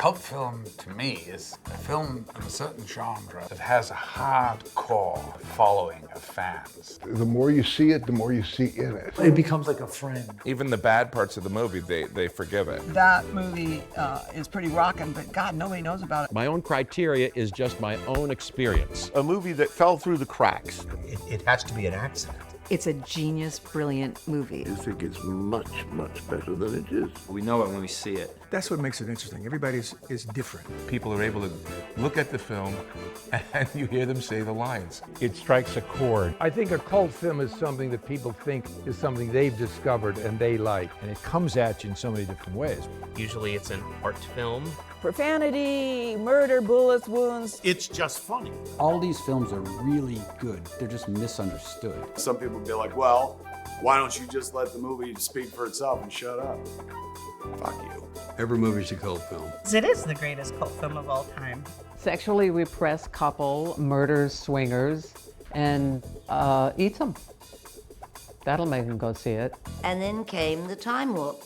cult film, to me, is a film of a certain genre that has a hardcore following of fans. The more you see it, the more you see in it. It becomes like a friend. Even the bad parts of the movie, they forgive it. That movie is pretty rocking, but God, nobody knows about it. My own criteria is just my own experience. A movie that fell through the cracks. It has to be an accident. It's a genius, brilliant movie. I think it's much, much better than it is. We know it when we see it. That's what makes it interesting. Everybody is different. People are able to look at the film and you hear them say the lines. It strikes a chord. I think a cult film is something that people think is something they've discovered and they like. And it comes at you in so many different ways. Usually it's an art film. Profanity, murder, bullets, wounds. It's just funny. All these films are really good. They're just misunderstood. Some people be like, well, why don't you just let the movie speak for itself and shut up? Fuck you. Every movie's a cult film. It is the greatest cult film of all time. Sexually repressed couple murders swingers and eats them. That'll make them go see it. And then came the time warp.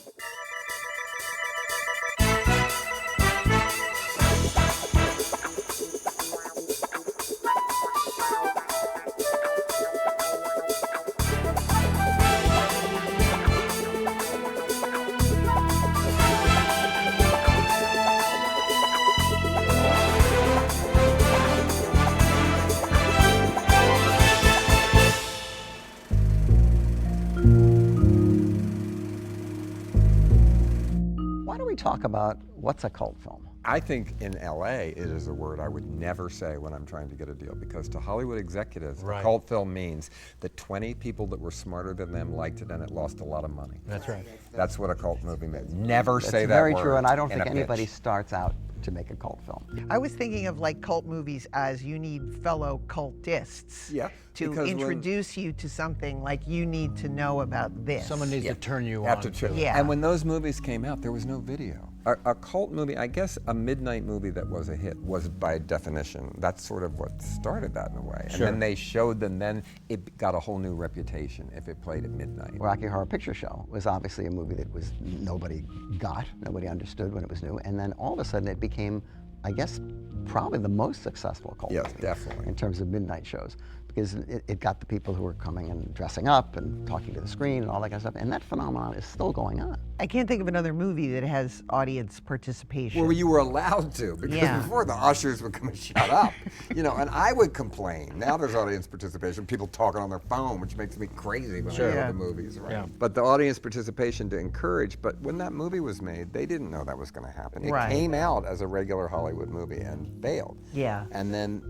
Talk about what's a cult film. I think in LA it is a word I would never say when I'm trying to get a deal, because to Hollywood executives, a cult film means that 20 people that were smarter than them liked it and it lost a lot of money. That's right. That's what a cult movie means. Never say that word. That's very true, and I don't think in a anybody pitch. starts out to make a cult film. I was thinking of like cult movies as you need fellow cultists to introduce you to something, like you need to know about this. Someone needs to turn you Have on. to turn. Yeah. And when those movies came out, there was no video. A cult movie, I guess a midnight movie that was a hit was by definition. That's sort of what started that in a way. And then they showed them, then it got a whole new reputation if it played at midnight. Rocky Horror Picture Show was obviously a movie that was nobody got, nobody understood when it was new, and then all of a sudden it became, I guess, probably the most successful cult movie. Definitely. In terms of midnight shows, because it got the people who were coming and dressing up and talking to the screen and all that kind of stuff, and that phenomenon is still going on. I can't think of another movie that has audience participation. Well, you were allowed to, because before the ushers would come and shut up, and I would complain. Now there's audience participation, people talking on their phone, which makes me crazy when I go to the movies, right? Yeah. But the audience participation to encourage, but when that movie was made, they didn't know that was going to happen. It came out as a regular Hollywood movie and failed. Yeah. And then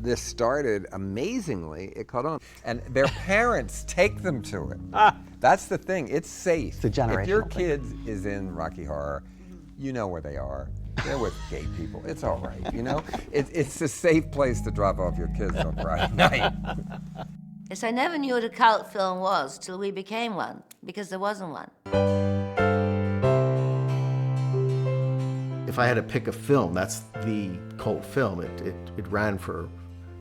this started amazingly, it caught on. And their parents take them to it. That's the thing, it's safe. It's a generational If your thing. kid is in Rocky Horror, you know where they are. They're with gay people, it's all right, It's a safe place to drop off your kids on Friday night. Yes, I never knew what a cult film was till we became one, because there wasn't one. If I had to pick a film, that's the cult film. It ran for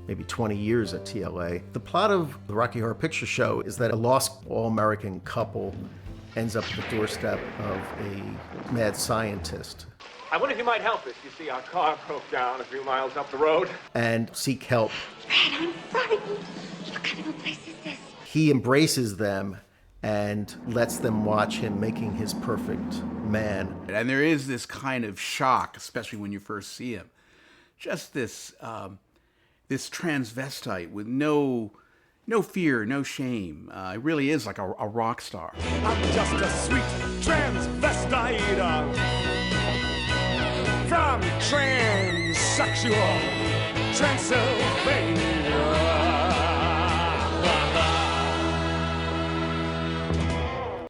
maybe 20 years at TLA. The plot of the Rocky Horror Picture Show is that a lost all-American couple ends up at the doorstep of a mad scientist. I wonder if you might help us. You see, our car broke down a few miles up the road. And seek help. Fred, I'm frightened. What kind of a place is this? He embraces them and lets them watch him making his perfect man. And there is this kind of shock, especially when you first see him. Just this this transvestite with no fear, no shame. It really is like a rock star. I'm just a sweet transvestite from transsexual Transylvania.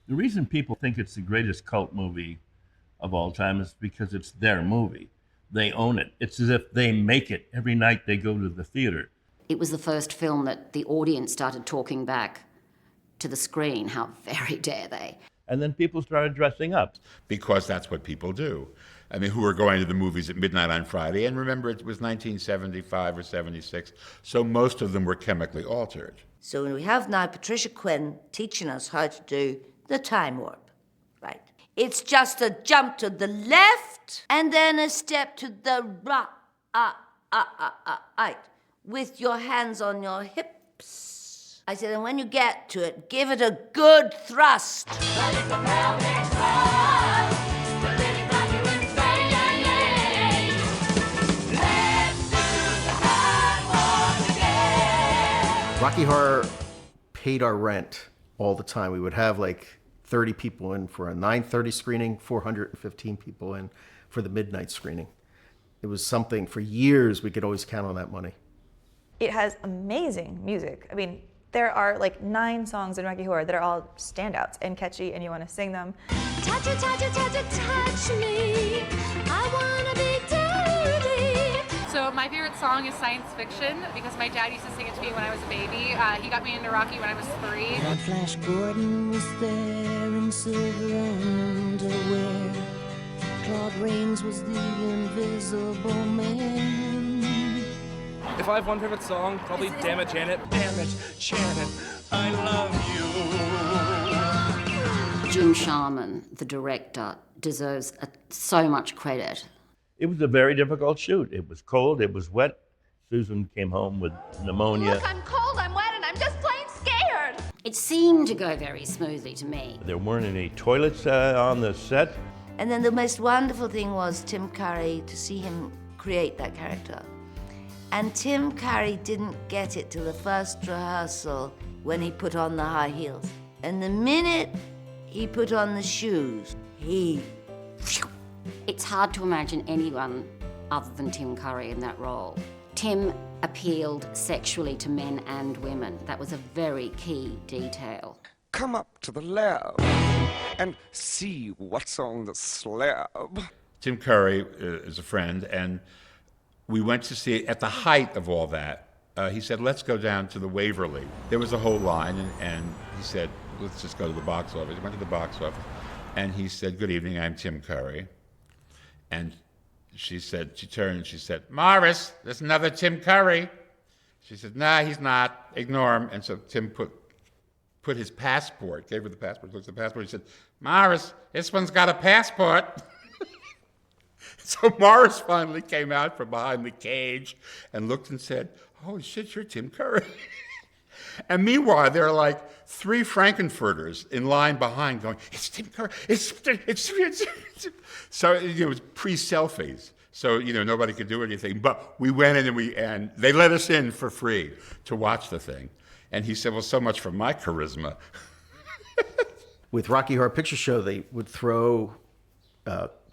The reason people think it's the greatest cult movie of all time is because it's their movie. They own it. It's as if they make it every night they go to the theater. It was the first film that the audience started talking back to the screen. How very dare they? And then people started dressing up. Because that's what people do. I mean, who were going to the movies at midnight on Friday. And remember, it was 1975 or 76, so most of them were chemically altered. So we have now Patricia Quinn teaching us how to do the time warp, right? It's just a jump to the left and then a step to the right, with your hands on your hips. I said, and when you get to it, give it a good thrust. Rocky Horror paid our rent all the time. We would have like 30 people in for a 9:30 screening, 415 people in for the midnight screening. It was something, for years, we could always count on that money. It has amazing music. I mean, there are like 9 songs in Rocky Horror that are all standouts and catchy, and you want to sing them. Touch it, touch it, touch it, touch me. I wanna be dirty. So my favorite song is Science Fiction because my dad used to sing it to me when I was a baby. He got me into Rocky when I was 3. And Flash Gordon was there in silver underwear. Claude Rains was the invisible man. If I have one favorite song, probably Damn It Janet. Damn it, Janet, I love you. Jim Sharman, the director, deserves so much credit. It was a very difficult shoot. It was cold, it was wet. Susan came home with pneumonia. Look, I'm cold, I'm wet, and I'm just plain scared. It seemed to go very smoothly to me. There weren't any toilets on the set. And then the most wonderful thing was Tim Curry, to see him create that character. And Tim Curry didn't get it till the first rehearsal when he put on the high heels. And the minute he put on the shoes, It's hard to imagine anyone other than Tim Curry in that role. Tim appealed sexually to men and women. That was a very key detail. Come up to the lab and see what's on the slab. Tim Curry is a friend, and we went to see, at the height of all that, he said, let's go down to the Waverly. There was a whole line, and he said, let's just go to the box office. We went to the box office, and he said, good evening, I'm Tim Curry. And she turned and she said, Morris, there's another Tim Curry. She said, nah, he's not, ignore him. And so Tim put his passport, gave her the passport, looked at the passport, he said, Morris, this one's got a passport. So Morris finally came out from behind the cage and looked and said, oh shit, you're Tim Curry. And meanwhile, there are like 3 Frankenfurters in line behind going, it's Tim Curry, it's so it was pre-selfies. So, nobody could do anything. But we went in and they let us in for free to watch the thing. And he said, well, so much for my charisma. With Rocky Horror Picture Show, they would throw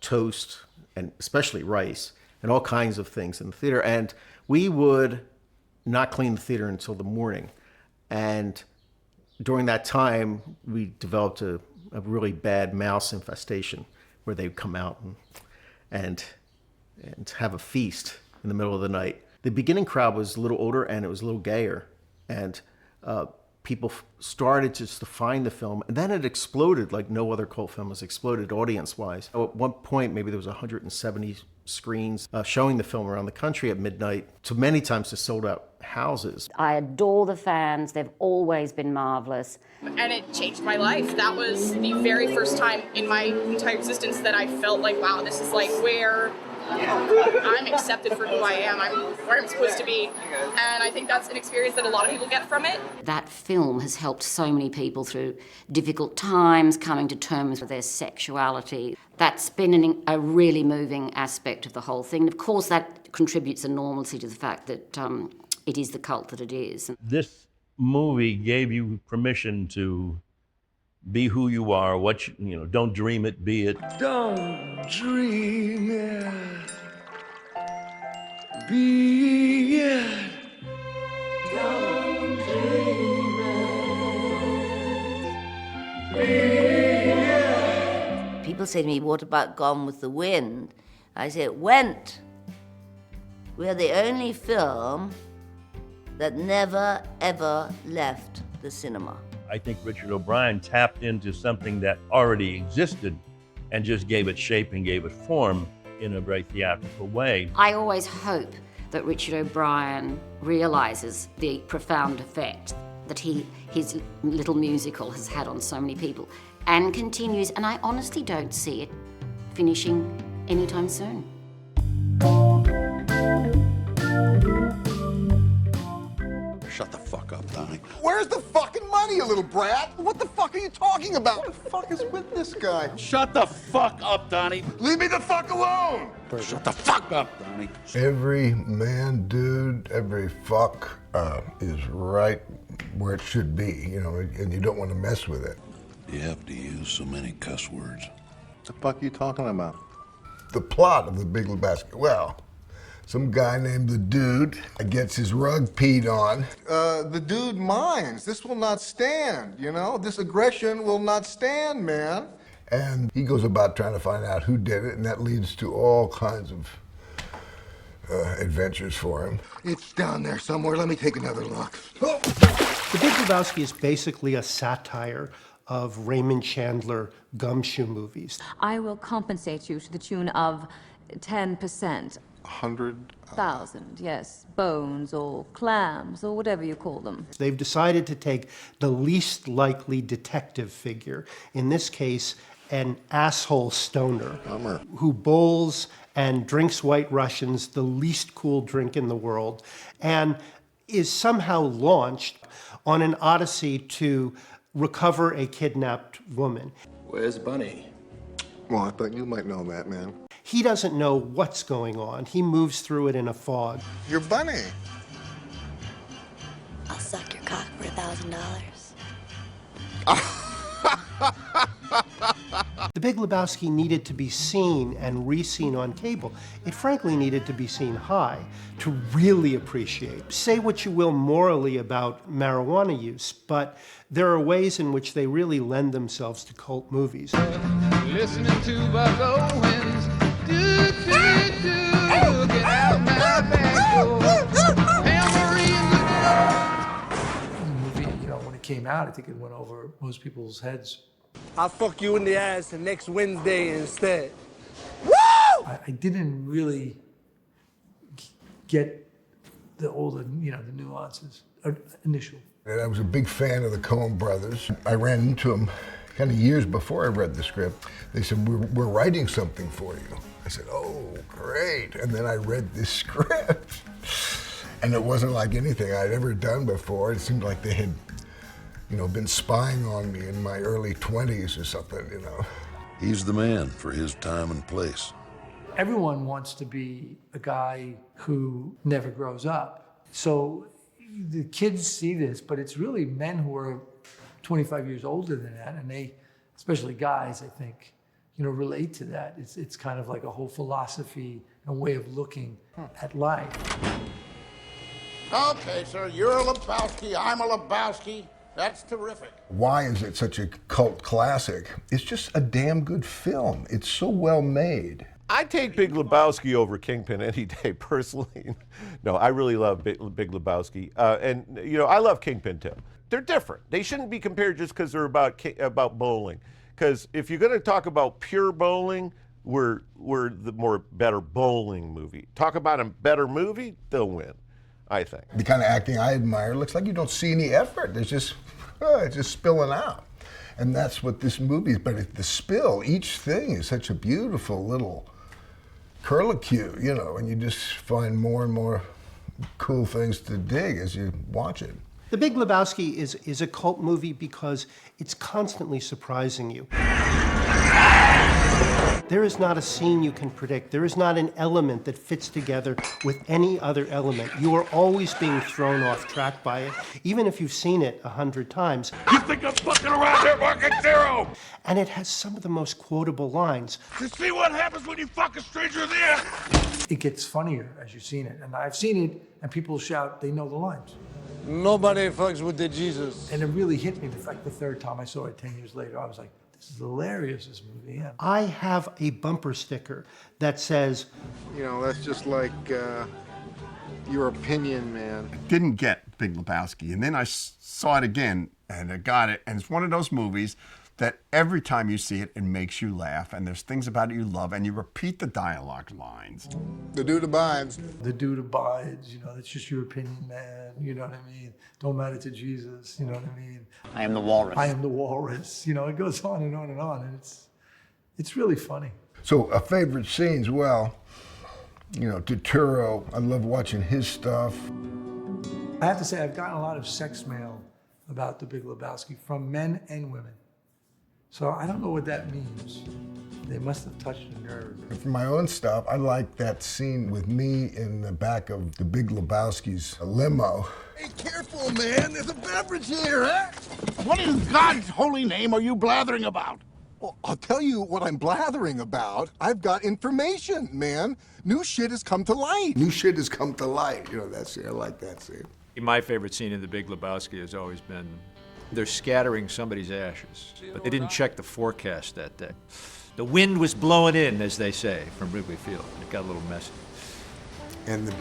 toast, and especially rice, and all kinds of things in the theater. And we would not clean the theater until the morning. And during that time, we developed a really bad mouse infestation where they'd come out and have a feast in the middle of the night. The beginning crowd was a little older and it was a little gayer. And people started just to find the film. And then it exploded like no other cult film has exploded audience-wise. At one point, maybe there was 170 screens showing the film around the country at midnight, to many times to sold-out houses. I adore the fans. They've always been marvelous. And it changed my life. That was the very first time in my entire existence that I felt like, wow, this is like where I'm accepted for who I am. I'm where I'm supposed to be. And I think that's an experience that a lot of people get from it. That film has helped so many people through difficult times, coming to terms with their sexuality. That's been a really moving aspect of the whole thing. Of course, that contributes enormously to the fact that it is the cult that it is. This movie gave you permission to be who you are, don't dream it, be it. Don't dream it, be it. Don't dream it, be it. People say to me, what about Gone with the Wind? I say, it went. We're the only film that never, ever left the cinema. I think Richard O'Brien tapped into something that already existed and just gave it shape and gave it form in a very theatrical way. I always hope that Richard O'Brien realises the profound effect that his little musical has had on so many people, and continues, and I honestly don't see it finishing anytime soon. Shut the fuck up, Donnie. Where's the fucking money, you little brat? What the fuck are you talking about? What the fuck is with this guy? Shut the fuck up, Donnie. Leave me the fuck alone! Shut the fuck up, Donnie. Every man, dude, every fuck is right where it should be, you know, and you don't want to mess with it. You have to use so many cuss words. The fuck are you talking about? The plot of The Big Lebowski. Well, some guy named the Dude gets his rug peed on. The dude minds. This will not stand, you know? This aggression will not stand, man. And he goes about trying to find out who did it, and that leads to all kinds of adventures for him. It's down there somewhere. Let me take another look. The Big Lebowski is basically a satire of Raymond Chandler gumshoe movies. I will compensate you to the tune of 10%. 100,000, yes. Bones or clams or whatever you call them. They've decided to take the least likely detective figure, in this case, an asshole stoner, who bowls and drinks White Russians, the least cool drink in the world, and is somehow launched on an odyssey to recover a kidnapped woman. Where's Bunny? Well, I thought you might know that, man. He doesn't know what's going on. He moves through it in a fog. You're Bunny. I'll suck your cock for $1,000. The Big Lebowski needed to be seen and re-seen on cable. It frankly needed to be seen high to really appreciate. Say what you will morally about marijuana use, but there are ways in which they really lend themselves to cult movies. Listening to Buck Owens. Do, do, do, get out my back door. The movie, you know, when it came out, I think it went over most people's heads. I'll fuck you in the ass the next Wednesday instead. I didn't really get all the, you know, the nuances initial. And I was a big fan of the Coen brothers. I ran into them kind of years before I read the script. They said, we're writing something for you. I said, oh, great. And then I read this script. And it wasn't like anything I'd ever done before. It seemed like they had, you know, been spying on me in my early 20s or something, you know. He's the man for his time and place. Everyone wants to be a guy who never grows up. So the kids see this, but it's really men who are 25 years older than that, and they, especially guys, I think, you know, relate to that. It's kind of like a whole philosophy and way of looking at life. Okay, sir, you're a Lebowski, I'm a Lebowski. That's terrific. Why is it such a cult classic? It's just a damn good film. It's so well made. I'd take Big Lebowski over Kingpin any day, personally. No, I really love Big Lebowski. And, you know, I love Kingpin, too. They're different. They shouldn't be compared just because they're about bowling. Because if you're going to talk about pure bowling, we're the better bowling movie. Talk about a better movie, they'll win, I think. The kind of acting I admire looks like you don't see any effort. There's just, it's just spilling out. And that's what this movie is. But the spill, each thing is such a beautiful little curlicue, you know, and you just find more and more cool things to dig as you watch it. The Big Lebowski is a cult movie because it's constantly surprising you. There is not a scene you can predict. There is not an element that fits together with any other element. You are always being thrown off track by it, even if you've seen it 100 times. You think I'm fucking around here, Market Zero? And it has some of the most quotable lines. You see what happens when you fuck a stranger there? It gets funnier as you've seen it. And I've seen it, and people shout, they know the lines. Nobody fucks with the Jesus. And it really hit me, the fact the third time I saw it 10 years later, I was like, this is hilarious, this movie. Yeah. I have a bumper sticker that says, you know, that's just like your opinion, man. Didn't get Big Lebowski, and then I saw it again, and I got it, and it's one of those movies that every time you see it, it makes you laugh, and there's things about it you love, and you repeat the dialogue lines. The dude abides. The dude abides, you know, that's just your opinion, man. You know what I mean? Don't matter to Jesus, you know what I mean? I am the walrus. I am the walrus. You know, it goes on and on and on, and it's really funny. So a favorite scenes, well, you know, Turturro, I love watching his stuff. I have to say, I've gotten a lot of sex mail about The Big Lebowski from men and women. So I don't know what that means. They must have touched a nerve. For my own stuff, I like that scene with me in the back of The Big Lebowski's limo. Hey, careful, man. There's a beverage here, huh? What in God's holy name are you blathering about? Well, I'll tell you what I'm blathering about. I've got information, man. New shit has come to light. New shit has come to light. You know, I like that scene. My favorite scene in The Big Lebowski has always been they're scattering somebody's ashes, but they didn't check the forecast that day. The wind was blowing in, as they say, from Wrigley Field, and it got a little messy. And the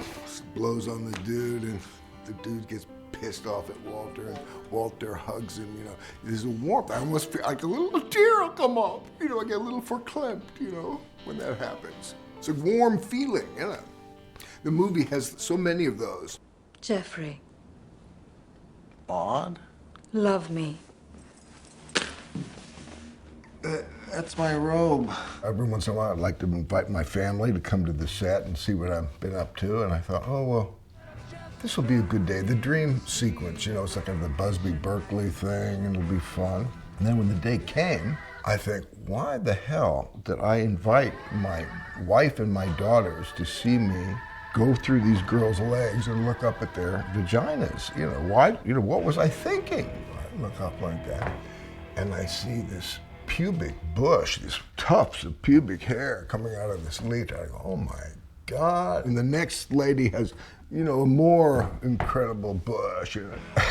blows on the dude, and the dude gets pissed off at Walter, and Walter hugs him, you know. There's a warmth. I almost feel like a little tear will come up. You know, I get a little verklempt, you know, when that happens. It's a warm feeling, you know. The movie has so many of those. Jeffrey, Odd? love me. That's my robe. Every once in a while, I'd like to invite my family to come to the set and see what I've been up to. And I thought, oh, well, this will be a good day. The dream sequence, you know, it's like the Busby Berkeley thing, and it'll be fun. And then when the day came, I think, why the hell did I invite my wife and my daughters to see me go through these girls' legs and look up at their vaginas? You know, why? You know, what was I thinking? I look up like that, and I see this pubic bush, these tufts of pubic hair coming out of this leech. I go, oh my God. And the next lady has, you know, a more incredible bush. You know?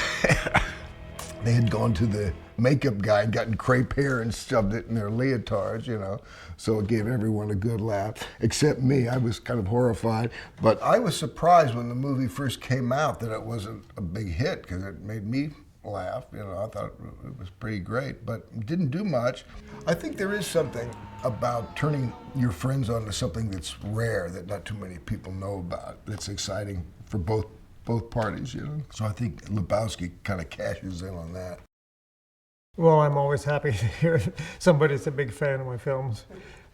They had gone to the makeup guy and gotten crepe hair and shoved it in their leotards, you know. So it gave everyone a good laugh, except me. I was kind of horrified. But I was surprised when the movie first came out that it wasn't a big hit, because it made me laugh. You know, I thought it was pretty great, but it didn't do much. I think there is something about turning your friends onto something that's rare, that not too many people know about, that's exciting for both parties, you know. So I think Lebowski kind of cashes in on that. Well, I'm always happy to hear somebody's a big fan of my films,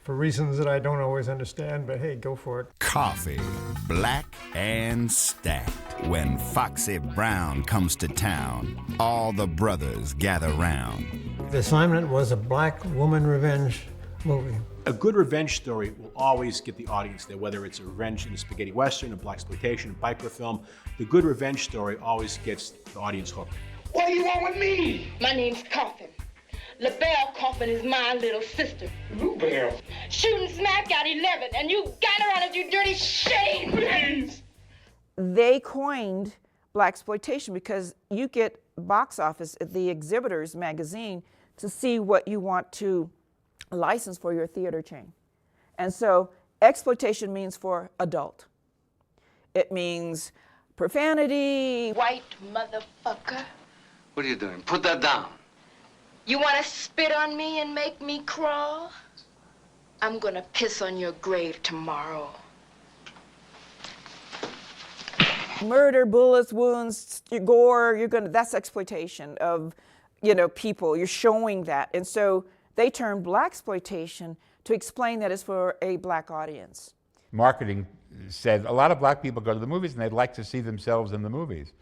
for reasons that I don't always understand, but hey, go for it. Coffee, black and stacked. When Foxy Brown comes to town, all the brothers gather round. The assignment was a black woman revenge movie. A good revenge story will always get the audience there, whether it's a revenge in a spaghetti western, a blaxploitation, a biker film. The good revenge story always gets the audience hooked. What do you want with me? My name's Coffin. LaBelle Coffin is my little sister. LaBelle? Shooting smack at 11, and you got her on it, you dirty shame! Please! They coined blaxploitation because you get box office at the Exhibitors magazine to see what you want to license for your theater chain. And so exploitation means for adult. It means profanity. White motherfucker. What are you doing? Put that down. You want to spit on me and make me crawl? I'm gonna piss on your grave tomorrow. Murder, bullets, wounds, gore, that's exploitation of, you know, people. You're showing that. And so they termed blaxploitation to explain that it's for a black audience. Marketing said a lot of black people go to the movies and they'd like to see themselves in the movies.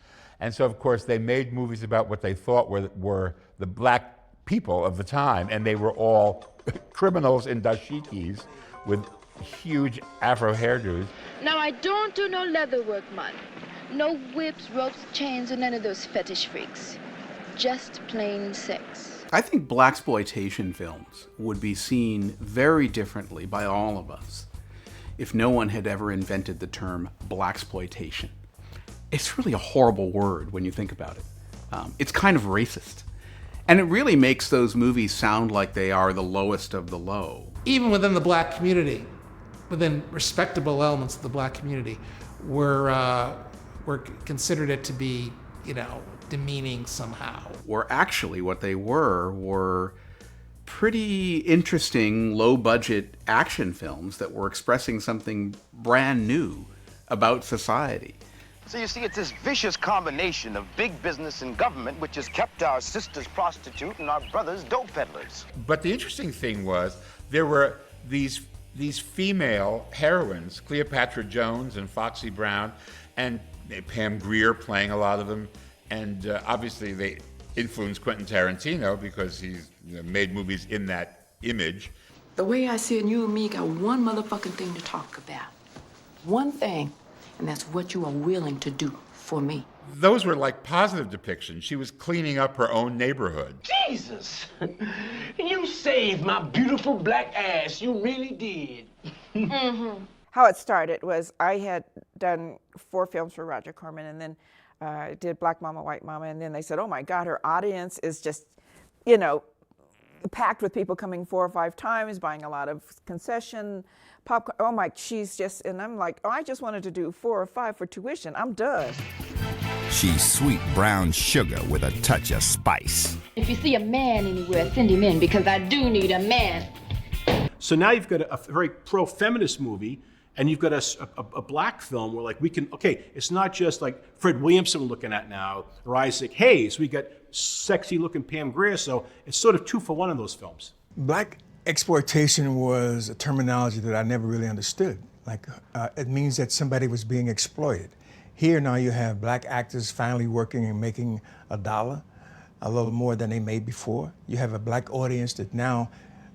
And so, of course, they made movies about what they thought were the black people of the time, and they were all criminals in dashikis with huge afro hairdos. Now, I don't do no leather work, man. No whips, ropes, chains, or none of those fetish freaks. Just plain sex. I think blaxploitation films would be seen very differently by all of us if no one had ever invented the term blaxploitation. It's really a horrible word when you think about it. It's kind of racist. And it really makes those movies sound like they are the lowest of the low. Even within the black community, within respectable elements of the black community, we're considered it to be, you know, demeaning somehow. Where actually what they were pretty interesting, low-budget action films that were expressing something brand new about society. So you see, it's this vicious combination of big business and government which has kept our sisters prostitute and our brothers dope peddlers. But the interesting thing was there were these female heroines, Cleopatra Jones and Foxy Brown, and Pam Grier playing a lot of them, and obviously they influenced Quentin Tarantino because he's made movies in that image. The way I see it, you and me got one motherfucking thing to talk about. One thing. And that's what you are willing to do for me. Those were like positive depictions. She was cleaning up her own neighborhood. Jesus! You saved my beautiful black ass. You really did. Mm-hmm. How it started was I had done 4 films for Roger Corman, and then did Black Mama, White Mama, and then they said, oh my God, her audience is just, packed with people coming 4 or 5 times, buying a lot of concession, popcorn. Oh my, she's just, and I'm like, oh, I just wanted to do 4 or 5 for tuition. I'm done. She's sweet brown sugar with a touch of spice. If you see a man anywhere, send him in, because I do need a man. So now you've got a very pro-feminist movie, and you've got a black film where like we can, okay, it's not just like Fred Williamson we're looking at now, or Isaac Hayes. We got sexy looking Pam Grier, so it's sort of 2 for 1 in those films. Black exploitation was a terminology that I never really understood. Like, it means that somebody was being exploited. Here now you have black actors finally working and making $1, a little more than they made before. You have a black audience that now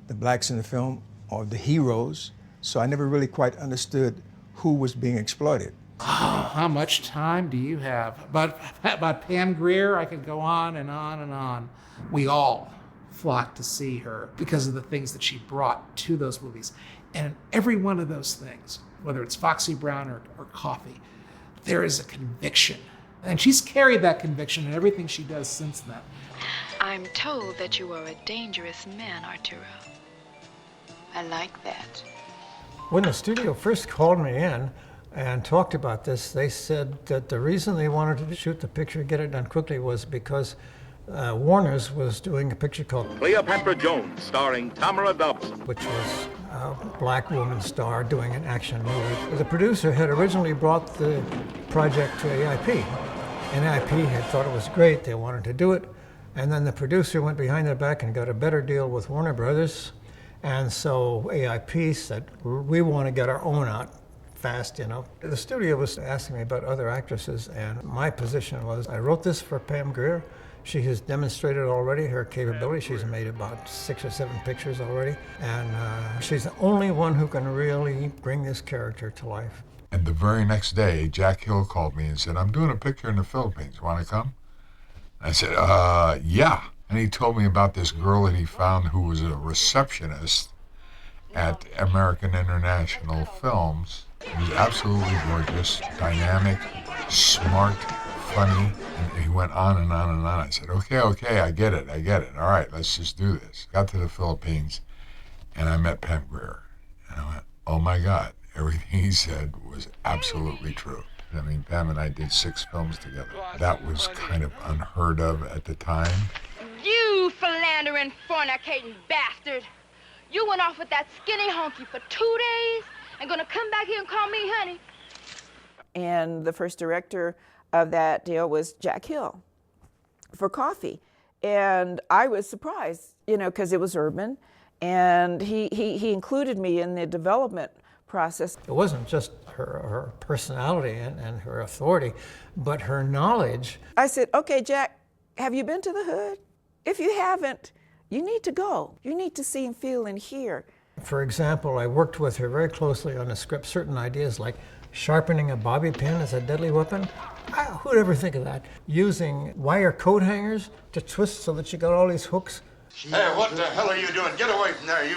the blacks in the film are the heroes. So I never really quite understood who was being exploited. Oh, how much time do you have? About Pam Grier, I could go on and on and on. We all flocked to see her because of the things that she brought to those movies. And in every one of those things, whether it's Foxy Brown or Coffee, there is a conviction. And she's carried that conviction in everything she does since then. I'm told that you are a dangerous man, Arturo. I like that. When the studio first called me in and talked about this, they said that the reason they wanted to shoot the picture, get it done quickly, was because Warner's was doing a picture called Cleopatra Jones, starring Tamara Dobson, which was a black woman star doing an action movie. The producer had originally brought the project to AIP, and AIP had thought it was great. They wanted to do it, and then the producer went behind their back and got a better deal with Warner Brothers. And so AIP said, we want to get our own out fast, The studio was asking me about other actresses, and my position was, I wrote this for Pam Grier. She has demonstrated already her capability. She's made about 6 or 7 pictures already, and she's the only one who can really bring this character to life. And the very next day, Jack Hill called me and said, I'm doing a picture in the Philippines. Want to come? I said, yeah. And he told me about this girl that he found who was a receptionist at American International Films. She was absolutely gorgeous, dynamic, smart, funny, and he went on and on and on. I said, okay, I get it. All right, let's just do this. Got to the Philippines, and I met Pam Grier. And I went, oh my God, everything he said was absolutely true. I mean, Pam and I did 6 films together. That was kind of unheard of at the time. You philandering, fornicating bastard! You went off with that skinny honky for 2 days and gonna come back here and call me honey? And the first director of that deal was Jack Hill for Coffee. And I was surprised, because it was urban, and he included me in the development process. It wasn't just her personality and her authority, but her knowledge. I said, okay, Jack, have you been to the hood? If you haven't, you need to go. You need to see and feel and hear. For example, I worked with her very closely on the script, certain ideas like sharpening a bobby pin as a deadly weapon. Who'd ever think of that? Using wire coat hangers to twist so that you got all these hooks. Hey, what the hell are you doing? Get away from there, you...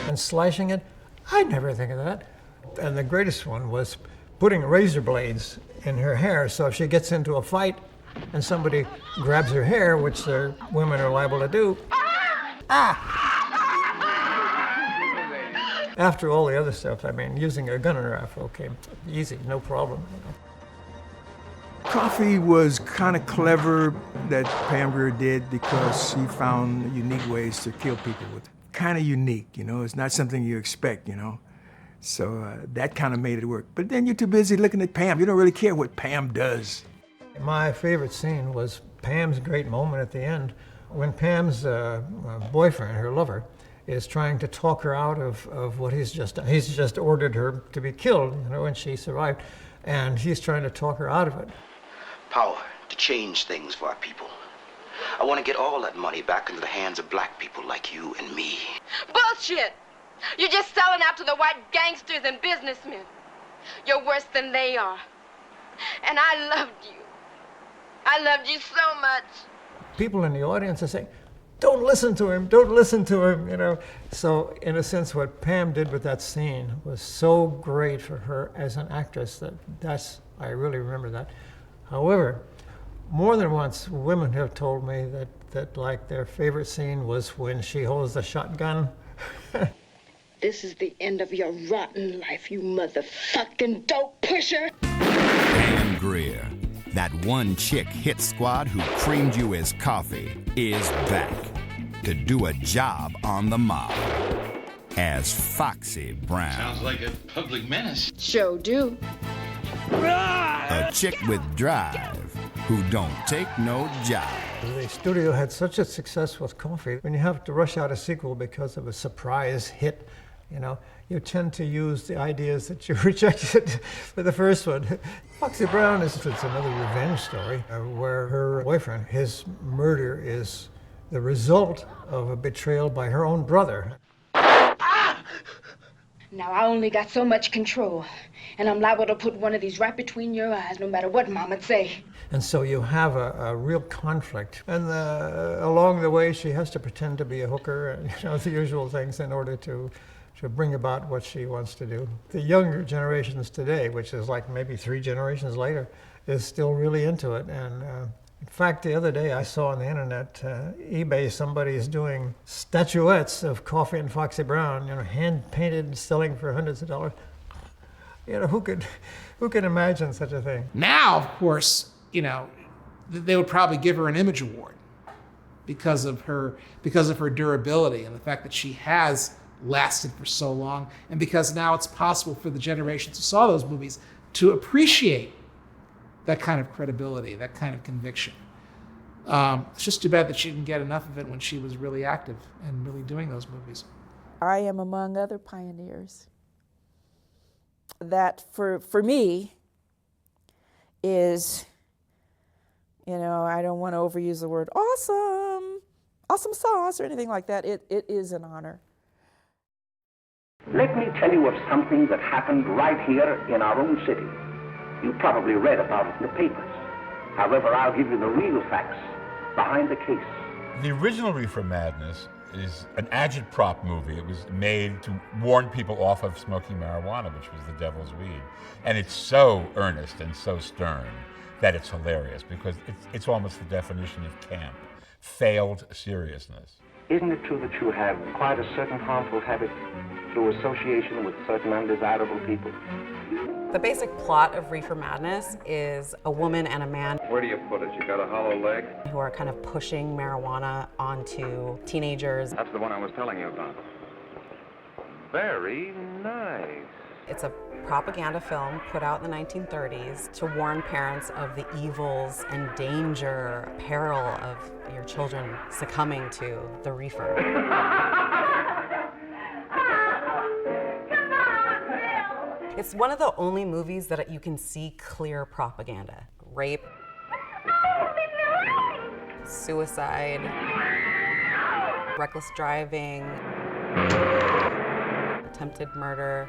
And slashing it. I'd never think of that. And the greatest one was putting razor blades in her hair, so if she gets into a fight and somebody grabs her hair, which women are liable to do, After all the other stuff, using a gun in her afro came easy, no problem. Coffee was kind of clever that Pam Grier did because she found unique ways to kill people with. Kind of unique, you know, it's not something you expect, you know. So that kind of made it work. But then you're too busy looking at Pam. You don't really care what Pam does. My favorite scene was Pam's great moment at the end when Pam's boyfriend, her lover, is trying to talk her out of what he's just done. He's just ordered her to be killed, you know, and she survived. And he's trying to talk her out of it. Power to change things for our people. I want to get all that money back into the hands of black people like you and me. Bullshit! You're just selling out to the white gangsters and businessmen. You're worse than they are. And I loved you. I loved you so much. People in the audience are saying, don't listen to him, don't listen to him, you know. So in a sense, what Pam did with that scene was so great for her as an actress I really remember that. However, more than once, women have told me that like their favorite scene was when she holds the shotgun. This is the end of your rotten life, you motherfucking dope pusher. Pam Grier, that one chick hit squad who creamed you as coffee, is back to do a job on the mob as Foxy Brown. Sounds like a public menace. Sure do. A chick with drive who don't take no job. The studio had such a success with Coffee. When you have to rush out a sequel because of a surprise hit, you know, you tend to use the ideas that you rejected for the first one. Foxy Brown it's another revenge story where her boyfriend, his murder is the result of a betrayal by her own brother. Now I only got so much control, and I'm liable to put one of these right between your eyes, no matter what Mama'd say. And so you have a real conflict. And along the way, she has to pretend to be a hooker, and, you know, the usual things in order to bring about what she wants to do. The younger generations today, which is like maybe 3 generations later, is still really into it. And in fact, the other day I saw on the internet, eBay, somebody is doing statuettes of Coffee and Foxy Brown, you know, hand-painted and selling for hundreds of dollars. You know, who could imagine such a thing? Now, of course, you know, they would probably give her an Image Award because of her durability and the fact that she has lasted for so long, and because now it's possible for the generations who saw those movies to appreciate that kind of credibility, that kind of conviction. It's just too bad that she didn't get enough of it when she was really active and really doing those movies. I am among other pioneers that for me is, you know, I don't want to overuse the word awesome sauce or anything like that. It is an honor. Let me tell you of something that happened right here in our own city. You probably read about it in the papers. However, I'll give you the real facts behind the case. The original Reefer Madness is an agitprop movie. It was made to warn people off of smoking marijuana, which was the devil's weed. And it's so earnest and so stern that it's hilarious because it's almost the definition of camp. Failed seriousness. Isn't it true that you have quite a certain harmful habit through association with certain undesirable people? The basic plot of Reefer Madness is a woman and a man. Where do you put it? You got a hollow leg? Who are kind of pushing marijuana onto teenagers. That's the one I was telling you about. Very nice. It's a propaganda film put out in the 1930s to warn parents of the evils and danger, peril of your children succumbing to the reefer. It's one of the only movies that you can see clear propaganda. Rape, suicide, reckless driving, attempted murder.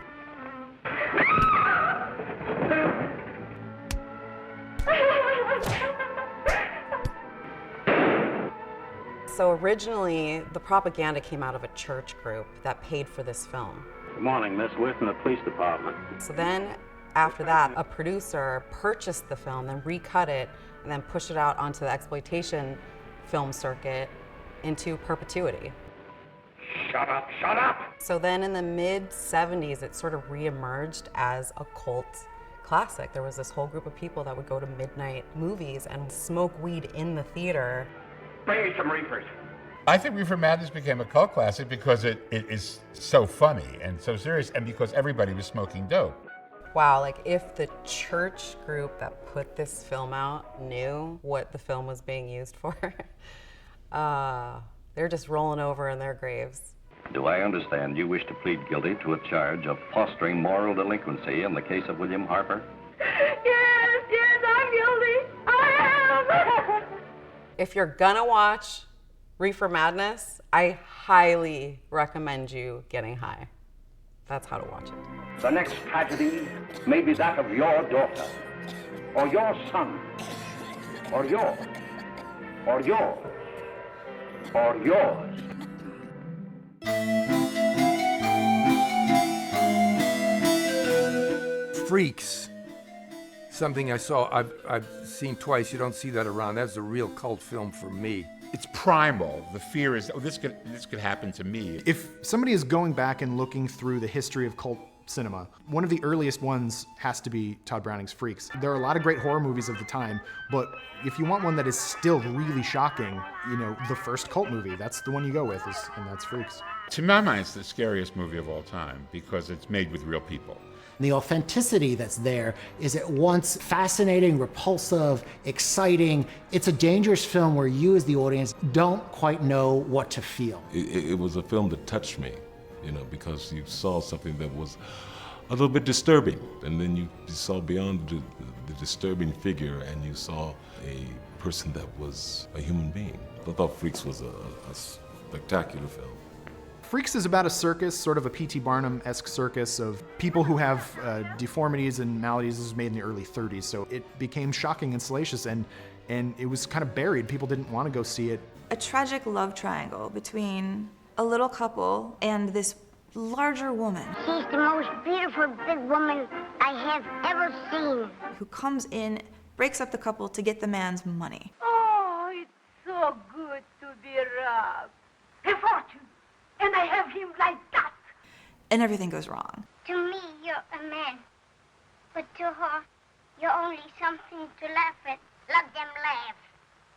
So originally, the propaganda came out of a church group that paid for this film. Good morning, Miss. We're from the police department. So then, after that, a producer purchased the film, then recut it, and then pushed it out onto the exploitation film circuit into perpetuity. Shut up, shut up! So then in the mid-'70s, it sort of reemerged as a cult classic. There was this whole group of people that would go to midnight movies and smoke weed in the theater. Bring me some reefers. I think Reefer Madness became a cult classic because it is so funny and so serious, and because everybody was smoking dope. Wow, like if the church group that put this film out knew what the film was being used for, they're just rolling over in their graves. Do I understand you wish to plead guilty to a charge of fostering moral delinquency in the case of William Harper? Yes, I'm guilty. I am. If you're gonna watch Reefer Madness, I highly recommend you getting high. That's how to watch it. The next tragedy may be that of your daughter, or your son, or yours, or yours, or yours. Freaks. Something I saw, I've seen twice. You don't see that around. That's a real cult film for me. It's primal. The fear is, oh, this could happen to me. If somebody is going back and looking through the history of cult cinema, one of the earliest ones has to be Todd Browning's Freaks. There are a lot of great horror movies of the time, but if you want one that is still really shocking, you know, the first cult movie, that's the one you go with, and that's Freaks. To my mind, it's the scariest movie of all time because it's made with real people. The authenticity that's there is at once fascinating, repulsive, exciting. It's a dangerous film where you as the audience don't quite know what to feel. It was a film that touched me, you know, because you saw something that was a little bit disturbing. And then you saw beyond the disturbing figure and you saw a person that was a human being. I thought Freaks was a spectacular film. Freaks is about a circus, sort of a P.T. Barnum-esque circus of people who have deformities and maladies. This was made in the early 30s, so it became shocking and salacious, and it was kind of buried. People didn't want to go see it. A tragic love triangle between a little couple and this larger woman. She's the most beautiful big woman I have ever seen. Who comes in, breaks up the couple to get the man's money. Oh, it's so good to be robbed. A fortune. And I have him like that. And everything goes wrong. To me, you're a man. But to her, you're only something to laugh at. Let them laugh.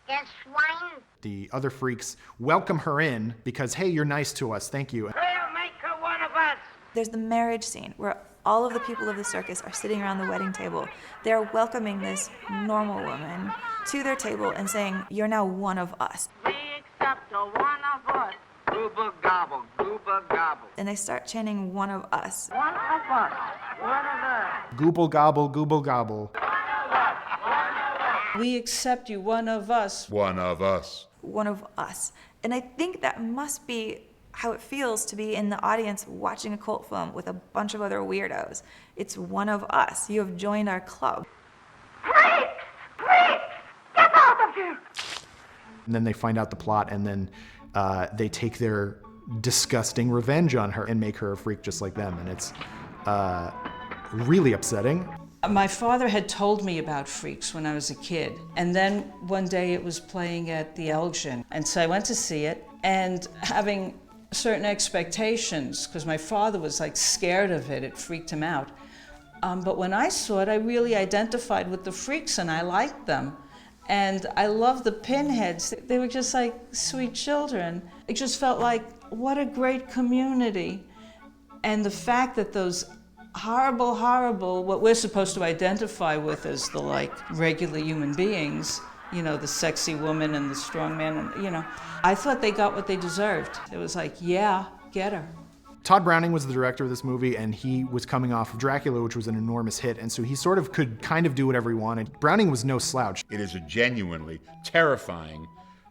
They're swine. The other freaks welcome her in because, hey, you're nice to us, thank you. We'll make her one of us. There's the marriage scene where all of the people of the circus are sitting around the wedding table. They're welcoming this normal woman to their table and saying, you're now one of us. We accept a one of us. Gooba gobble, gooba gobble. And they start chanting, one of us. One of us. One of us. Gooble gobble, gooble gobble. We accept you, one of us. One of us. One of us. And I think that must be how it feels to be in the audience watching a cult film with a bunch of other weirdos. It's one of us. You have joined our club. Freaks! Freaks! Get out of here! And then they find out the plot, and then they take their disgusting revenge on her and make her a freak just like them. And it's really upsetting. My father had told me about Freaks when I was a kid. And then one day it was playing at the Elgin. And so I went to see it, and having certain expectations, because my father was like scared of it, it freaked him out. But when I saw it, I really identified with the freaks and I liked them. And I loved the pinheads. They were just like sweet children. It just felt like, what a great community. And the fact that those horrible, what we're supposed to identify with as the like regular human beings, you know, the sexy woman and the strong man, and you know, I thought they got what they deserved. It was like, yeah, get her. Todd Browning was the director of this movie, and he was coming off of Dracula, which was an enormous hit, and so he sort of could kind of do whatever he wanted. Browning was no slouch. It is a genuinely terrifying,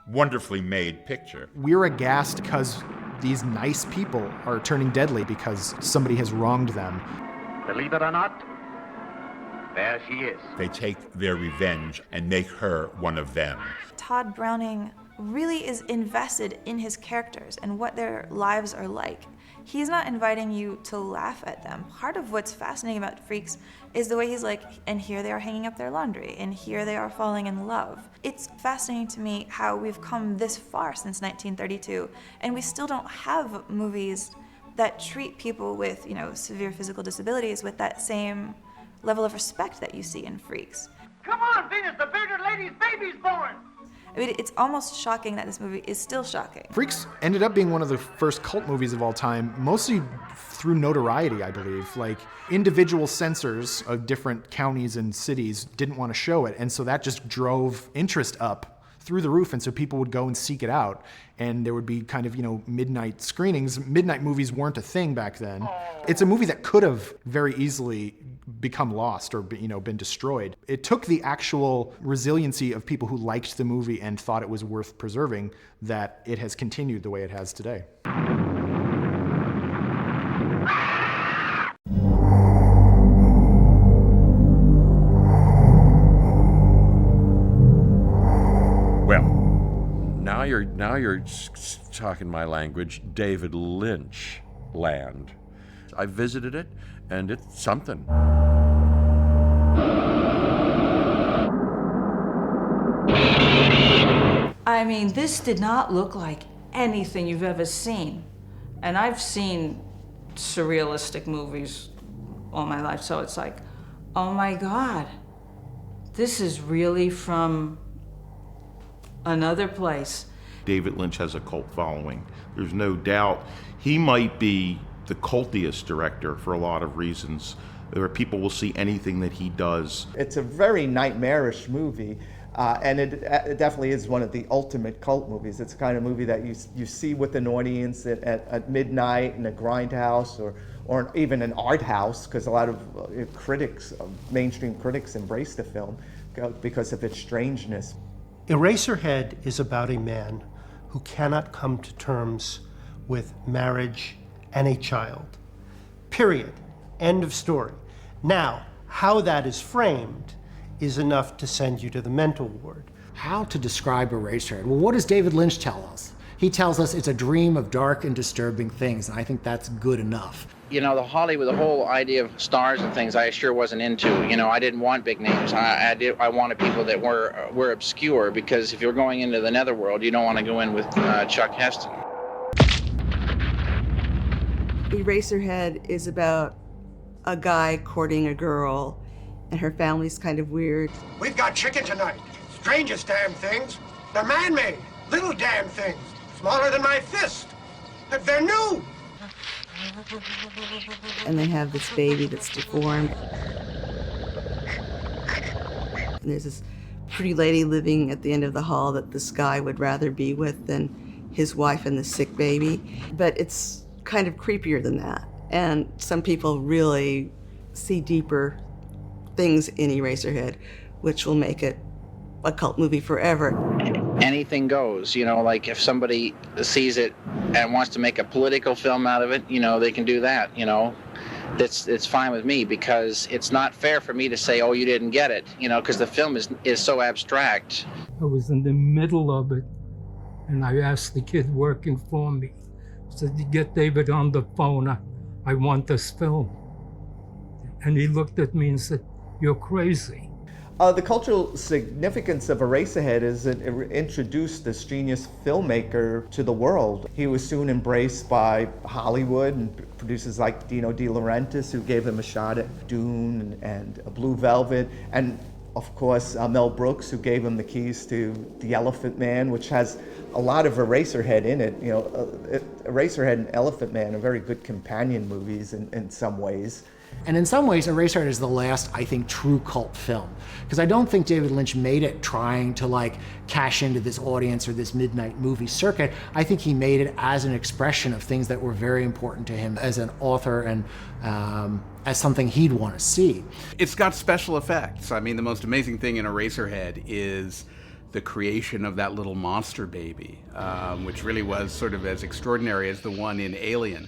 wonderfully made picture. We're aghast because these nice people are turning deadly because somebody has wronged them. Believe it or not, there she is. They take their revenge and make her one of them. Todd Browning really is invested in his characters and what their lives are like. He's not inviting you to laugh at them. Part of what's fascinating about Freaks is the way he's like, and here they are hanging up their laundry, and here they are falling in love. It's fascinating to me how we've come this far since 1932, and we still don't have movies that treat people with, you know, severe physical disabilities with that same level of respect that you see in Freaks. Come on, Venus, the bearded lady's baby's born! I mean, it's almost shocking that this movie is still shocking. Freaks ended up being one of the first cult movies of all time, mostly through notoriety, I believe. Like, individual censors of different counties and cities didn't want to show it, and so that just drove interest up through the roof, and so people would go and seek it out, and there would be kind of, midnight screenings. Midnight movies weren't a thing back then. It's a movie that could have very easily become lost or been destroyed. It took the actual resiliency of people who liked the movie and thought it was worth preserving that it has continued the way it has today. Now you're talking my language, David Lynch land. I visited it, and it's something. I mean, this did not look like anything you've ever seen. And I've seen surrealistic movies all my life, so it's like, oh my God, this is really from another place. David Lynch has a cult following. There's no doubt he might be the cultiest director for a lot of reasons, where people will see anything that he does. It's a very nightmarish movie, and it definitely is one of the ultimate cult movies. It's the kind of movie that you see with an audience at midnight in a grindhouse or even an art house, because a lot of critics, mainstream critics, embrace the film because of its strangeness. Eraserhead is about a man who cannot come to terms with marriage and a child. Period. End of story. Now, how that is framed is enough to send you to the mental ward. How to describe Eraserhead? Well, what does David Lynch tell us? He tells us it's a dream of dark and disturbing things, and I think that's good enough. The Hollywood, the whole idea of stars and things, I sure wasn't into. I didn't want big names. I wanted people that were obscure, because if you're going into the netherworld, you don't want to go in with Chuck Heston. Eraserhead is about a guy courting a girl, and her family's kind of weird. We've got chicken tonight. Strangest damn things. They're man-made. Little damn things. Smaller than my fist. They're new. And they have this baby that's deformed. And there's this pretty lady living at the end of the hall that this guy would rather be with than his wife and the sick baby. But it's kind of creepier than that. And some people really see deeper things in Eraserhead, which will make it a cult movie forever. Anything goes, like if somebody sees it and wants to make a political film out of it, they can do that, it's fine with me, because it's not fair for me to say, oh, you didn't get it, because the film is so abstract. I was in the middle of it, and I asked the kid working for me, I said, get David on the phone, I want this film. And he looked at me and said, you're crazy. The cultural significance of Eraserhead is it introduced this genius filmmaker to the world. He was soon embraced by Hollywood and producers like Dino De Laurentiis, who gave him a shot at Dune and Blue Velvet, and of course Mel Brooks, who gave him the keys to The Elephant Man, which has a lot of Eraserhead in it. Eraserhead and Elephant Man are very good companion movies in some ways. And in some ways, Eraserhead is the last, I think, true cult film. Because I don't think David Lynch made it trying to cash into this audience or this midnight movie circuit. I think he made it as an expression of things that were very important to him as an author and as something he'd want to see. It's got special effects. I mean, the most amazing thing in Eraserhead is the creation of that little monster baby, which really was sort of as extraordinary as the one in Alien.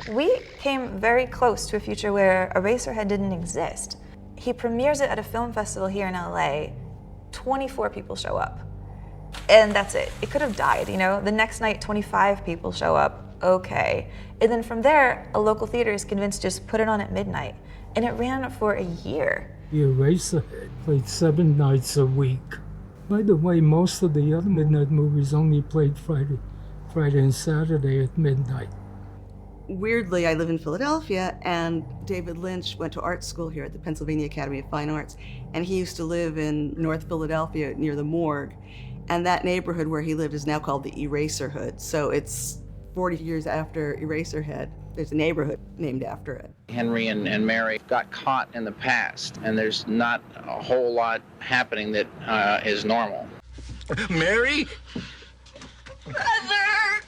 We came very close to a future where Eraserhead didn't exist. He premieres it at a film festival here in LA. 24 people show up. And that's it. It could have died, The next night, 25 people show up. Okay. And then from there, a local theater is convinced to just put it on at midnight. And it ran for a year. The Eraserhead played 7 nights a week. By the way, most of the other midnight movies only played Friday and Saturday at midnight. weirdly, I live in Philadelphia, and David Lynch went to art school here at the Pennsylvania Academy of Fine Arts, and he used to live in North Philadelphia near the morgue. And that neighborhood where he lived is now called the Eraserhood. So it's 40 years after Eraserhead. There's a neighborhood named after it. Henry and Mary got caught in the past, and there's not a whole lot happening that is normal. Mary? Mother!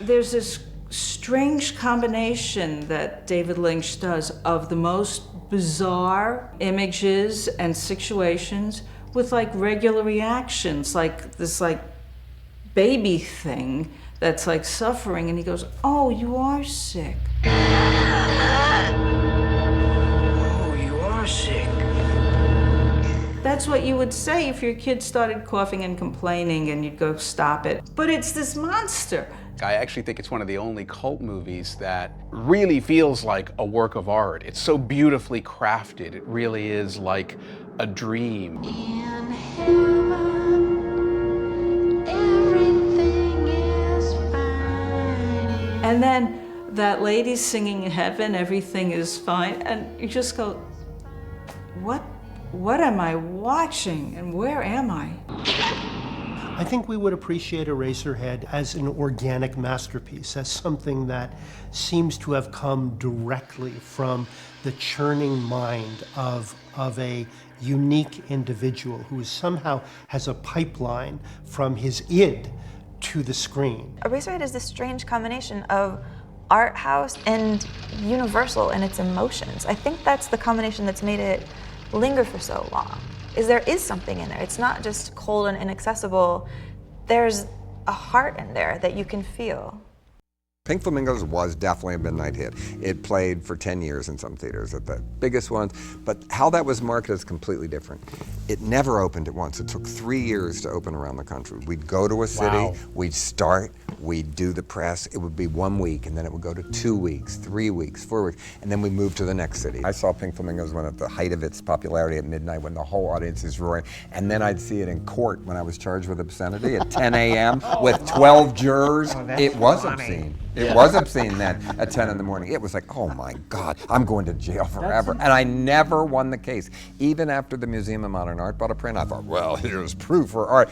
There's this strange combination that David Lynch does of the most bizarre images and situations with like regular reactions, like this like baby thing that's like suffering, and he goes, "Oh, you are sick." Oh, you are sick. That's what you would say if your kid started coughing and complaining and you'd go stop it. But it's this monster. I actually think it's one of the only cult movies that really feels like a work of art. It's so beautifully crafted. It really is like a dream. In heaven, everything is fine. And then that lady singing in heaven, everything is fine, and you just go, what am I watching and where am I? I think we would appreciate Eraserhead as an organic masterpiece, as something that seems to have come directly from the churning mind of a unique individual who somehow has a pipeline from his id to the screen. Eraserhead is this strange combination of art house and universal in its emotions. I think that's the combination that's made it linger for so long. There is something in there. It's not just cold and inaccessible. There's a heart in there that you can feel. Pink Flamingos was definitely a midnight hit. It played for 10 years in some theaters at the biggest ones, but how that was marketed is completely different. It never opened at once. It took 3 years to open around the country. We'd go to a city, we'd start, we'd do the press, it would be 1 week, and then it would go to 2 weeks, 3 weeks, 4 weeks, and then we moved to the next city. I saw Pink Flamingos when at the height of its popularity at midnight when the whole audience is roaring, and then I'd see it in court when I was charged with obscenity at 10 a.m. with 12 jurors. It was obscene. It was obscene then at 10 in the morning. It was like, oh my God, I'm going to jail forever. And I never won the case. Even after the Museum of Modern Art bought a print, I thought, well, here's proof for art.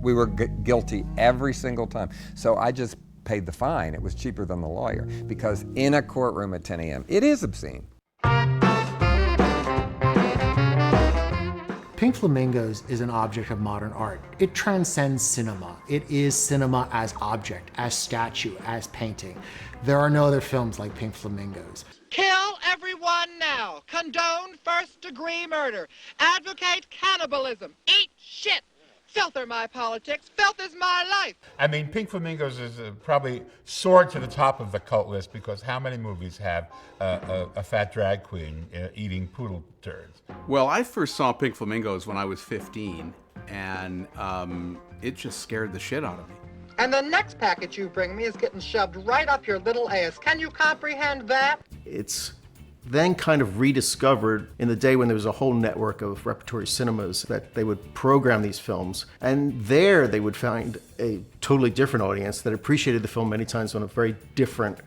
We were guilty every single time. So I just paid the fine. It was cheaper than the lawyer because in a courtroom at 10 a.m., it is obscene. Pink Flamingos is an object of modern art. It transcends cinema. It is cinema as object, as statue, as painting. There are no other films like Pink Flamingos. Kill everyone now. Condone first-degree murder. Advocate cannibalism. Eat shit. Filth are my politics. Filth is my life. I mean, Pink Flamingos is probably soared to the top of the cult list because how many movies have a fat drag queen eating poodle turds? Well, I first saw Pink Flamingos when I was 15, and it just scared the shit out of me. And the next package you bring me is getting shoved right up your little ass. Can you comprehend that? It's then kind of rediscovered in the day when there was a whole network of repertory cinemas that they would program these films. And there they would find a totally different audience that appreciated the film many times on a very different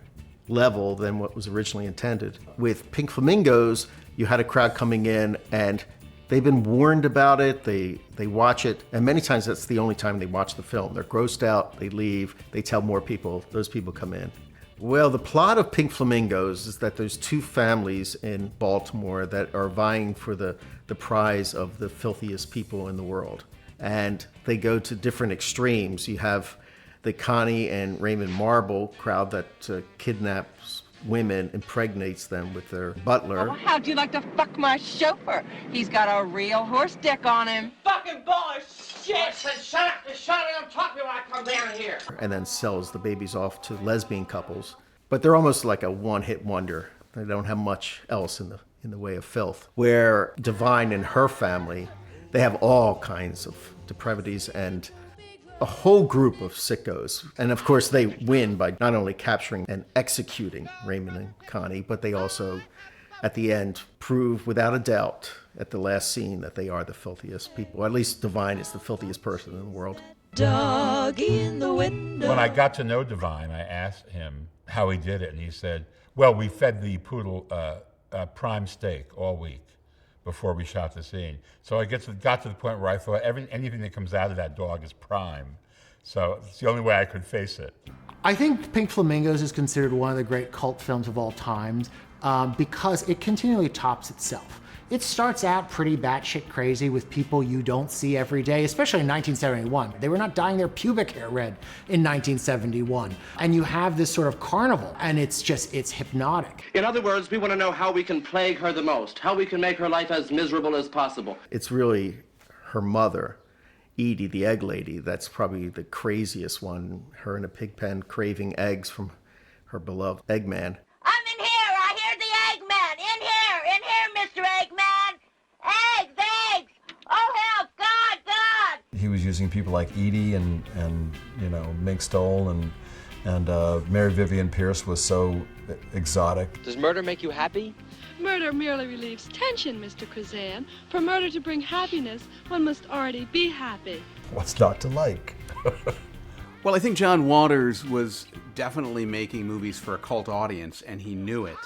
level than what was originally intended. With Pink Flamingos, you had a crowd coming in and they've been warned about it, they watch it, and many times that's the only time they watch the film. They're grossed out, they leave, they tell more people, those people come in. Well, the plot of Pink Flamingos is that there's two families in Baltimore that are vying for the prize of the filthiest people in the world. And they go to different extremes. You have the Connie and Raymond Marble crowd that kidnaps women, impregnates them with their butler. Oh, how'd you like to fuck my chauffeur? He's got a real horse dick on him. Fucking ball of shit! I said shut up, just shut up, talk to me when I come down here. And then sells the babies off to lesbian couples. But they're almost like a one-hit wonder. They don't have much else in the way of filth. Where Divine and her family, they have all kinds of depravities and a whole group of sickos. And of course they win by not only capturing and executing Raymond and Connie, but they also, at the end, prove without a doubt at the last scene that they are the filthiest people. At least Divine is the filthiest person in the world. Doggy in the window. When I got to know Divine, I asked him how he did it, and he said, well, we fed the poodle prime steak all week before we shot the scene. So I got to the point where I thought anything that comes out of that dog is prime. So it's the only way I could face it. I think Pink Flamingos is considered one of the great cult films of all time because it continually tops itself. It starts out pretty batshit crazy with people you don't see every day, especially in 1971. They were not dyeing their pubic hair red in 1971. And you have this sort of carnival, and it's hypnotic. In other words, we want to know how we can plague her the most, how we can make her life as miserable as possible. It's really her mother, Edie, the egg lady, that's probably the craziest one. Her in a pig pen craving eggs from her beloved Eggman. I'm in here. I hear the Eggman. In here, Mr. Eggman. Eggs. Oh, help. God. He was using people like Edie and Mink Stole and Mary Vivian Pierce was so exotic. Does murder make you happy? Murder merely relieves tension, Mr. Kazan. For murder to bring happiness, one must already be happy. What's not to like? Well, I think John Waters was definitely making movies for a cult audience, and he knew it.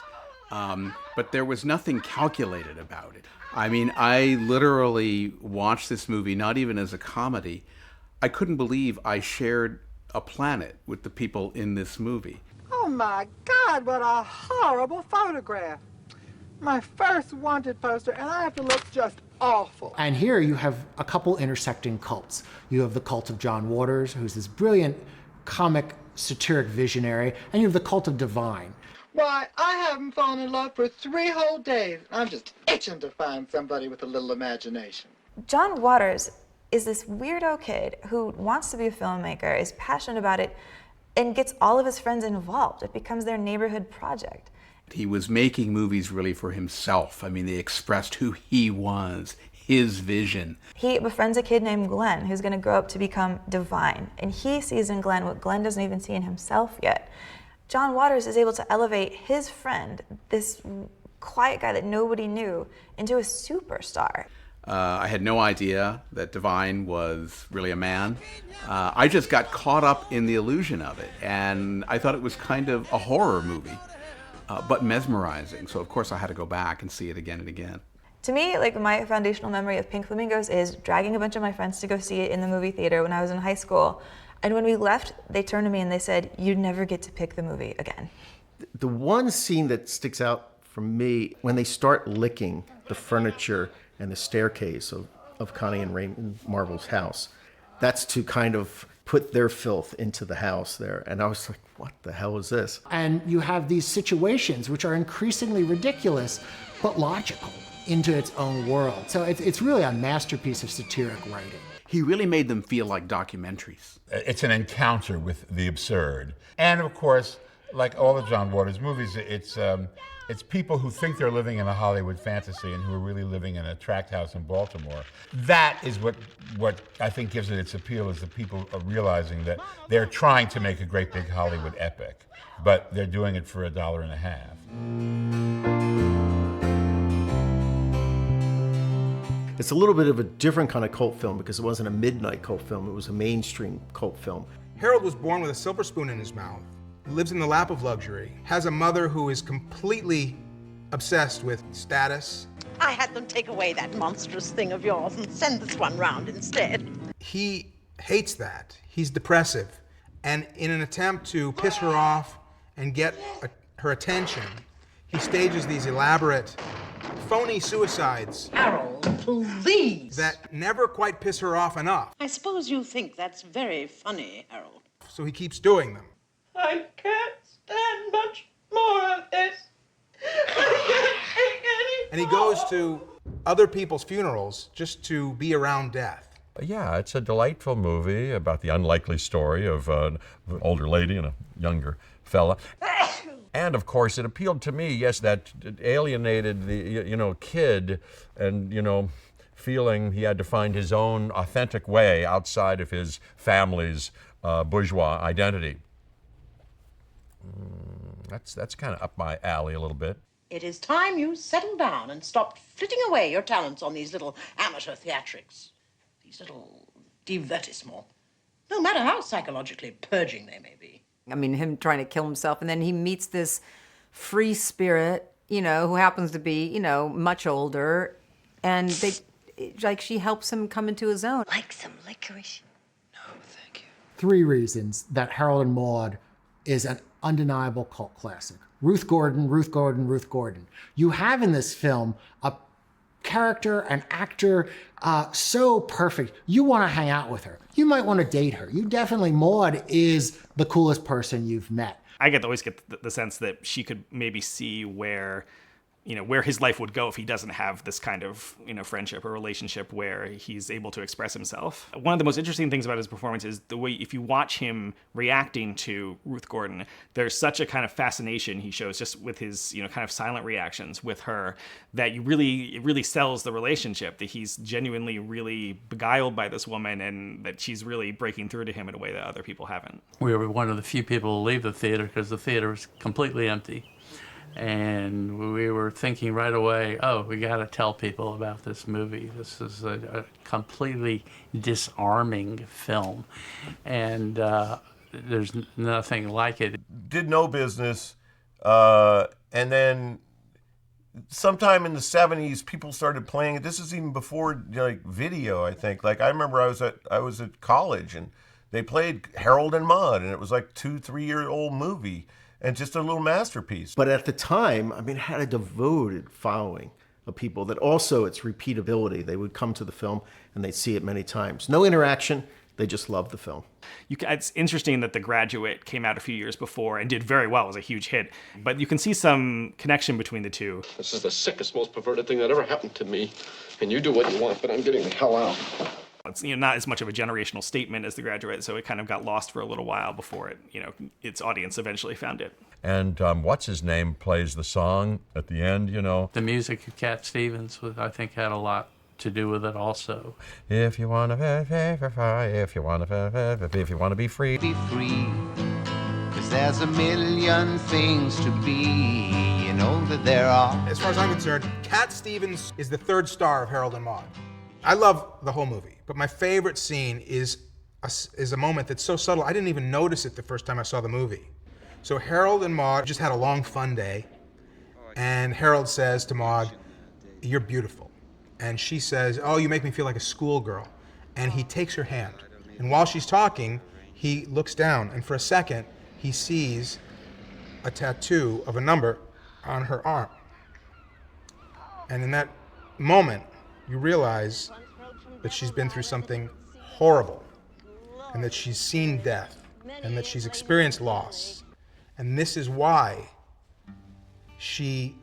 But there was nothing calculated about it. I mean, I literally watched this movie not even as a comedy. I couldn't believe I shared a planet with the people in this movie. Oh my God, what a horrible photograph. My first wanted poster, and I have to look just awful. And here you have a couple intersecting cults. You have the cult of John Waters, who's this brilliant comic satiric visionary, and you have the cult of Divine. Why, I haven't fallen in love for 3 whole days. I'm just itching to find somebody with a little imagination. John Waters is this weirdo kid who wants to be a filmmaker, is passionate about it, and gets all of his friends involved. It becomes their neighborhood project. He was making movies really for himself. I mean, they expressed who he was, his vision. He befriends a kid named Glenn who's going to grow up to become Divine, and he sees in Glenn what Glenn doesn't even see in himself yet. John Waters is able to elevate his friend, this quiet guy that nobody knew, into a superstar. I had no idea that Divine was really a man. I just got caught up in the illusion of it, and I thought it was kind of a horror movie, but mesmerizing. So of course I had to go back and see it again and again. To me, like, my foundational memory of Pink Flamingos is dragging a bunch of my friends to go see it in the movie theater when I was in high school. And when we left, they turned to me and they said, "You'd never get to pick the movie again." The one scene that sticks out for me, when they start licking the furniture and the staircase of Connie and Raymond Marvel's house, that's to kind of put their filth into the house there. And I was like, what the hell is this? And you have these situations which are increasingly ridiculous, but logical into its own world. So it's really a masterpiece of satiric writing. He really made them feel like documentaries. It's an encounter with the absurd. And of course, like all the John Waters movies, it's people who think they're living in a Hollywood fantasy and who are really living in a tract house in Baltimore. That is what I think gives it its appeal, is the people are realizing that they're trying to make a great big Hollywood epic, but they're doing it for $1.50. It's a little bit of a different kind of cult film because it wasn't a midnight cult film, it was a mainstream cult film. Harold was born with a silver spoon in his mouth, lives in the lap of luxury, has a mother who is completely obsessed with status. I had them take away that monstrous thing of yours and send this one round instead. He hates that. He's depressive. And in an attempt to piss her off and get her attention, he stages these elaborate, phony suicides. Harold, please! That never quite piss her off enough. I suppose you think that's very funny, Harold. So he keeps doing them. I can't stand much more of this. I can't take any And he goes to other people's funerals just to be around death. Yeah, it's a delightful movie about the unlikely story of an older lady and a younger fella. And of course, it appealed to me, yes, that it alienated the, kid and, feeling he had to find his own authentic way outside of his family's bourgeois identity. That's kind of up my alley a little bit. It is time you settled down and stopped flitting away your talents on these little amateur theatrics, these little divertissements. no matter how psychologically purging they may be. I mean, him trying to kill himself, and then he meets this free spirit, you know, who happens to be, you know, much older, and she helps him come into his own. Like some licorice? 3 reasons that Harold and Maude is an undeniable cult classic. Ruth Gordon, Ruth Gordon, Ruth Gordon. You have in this film a character, an actor, so perfect. You want to hang out with her. You might want to date her. Maude is the coolest person you've met. I always get the sense that she could maybe see where his life would go if he doesn't have this kind of, friendship or relationship where he's able to express himself. One of the most interesting things about his performance is the way, if you watch him reacting to Ruth Gordon, there's such a kind of fascination he shows just with his, kind of silent reactions with her that it really sells the relationship, that he's genuinely really beguiled by this woman and that she's really breaking through to him in a way that other people haven't. We were one of the few people to leave the theater because the theater was completely empty. And we were thinking right away, we got to tell people about this movie. This is a completely disarming film. And there's nothing like it. Did no business. And then sometime in the 70s, people started playing it. This is even before video, I think. I remember I was at college and they played Harold and Maude, and it was 2-3-year-old movie. And just a little masterpiece. But at the time, it had a devoted following of people that also its repeatability. They would come to the film and they'd see it many times. No interaction, they just loved the film. It's interesting that The Graduate came out a few years before and did very well. It was a huge hit. But you can see some connection between the two. This is the sickest, most perverted thing that ever happened to me. And you do what you want, but I'm getting the hell out. It's not as much of a generational statement as The Graduate, so it kind of got lost for a little while before its audience eventually found it. And what's his name plays the song at the end, The music of Cat Stevens, I think, had a lot to do with it also. If you want to be free. Be free, 'cause there's a million things to be, that there are. As far as I'm concerned, Cat Stevens is the 3rd star of Harold and Maude. I love the whole movie, but my favorite scene is a moment that's so subtle, I didn't even notice it the first time I saw the movie. So Harold and Maude just had a long, fun day, and Harold says to Maude, "You're beautiful." And she says, "Oh, you make me feel like a schoolgirl." And he takes her hand. And while she's talking, he looks down, and for a second, he sees a tattoo of a number on her arm. And in that moment, you realize that she's been through something horrible, and that she's seen death, and that she's experienced loss. And this is why she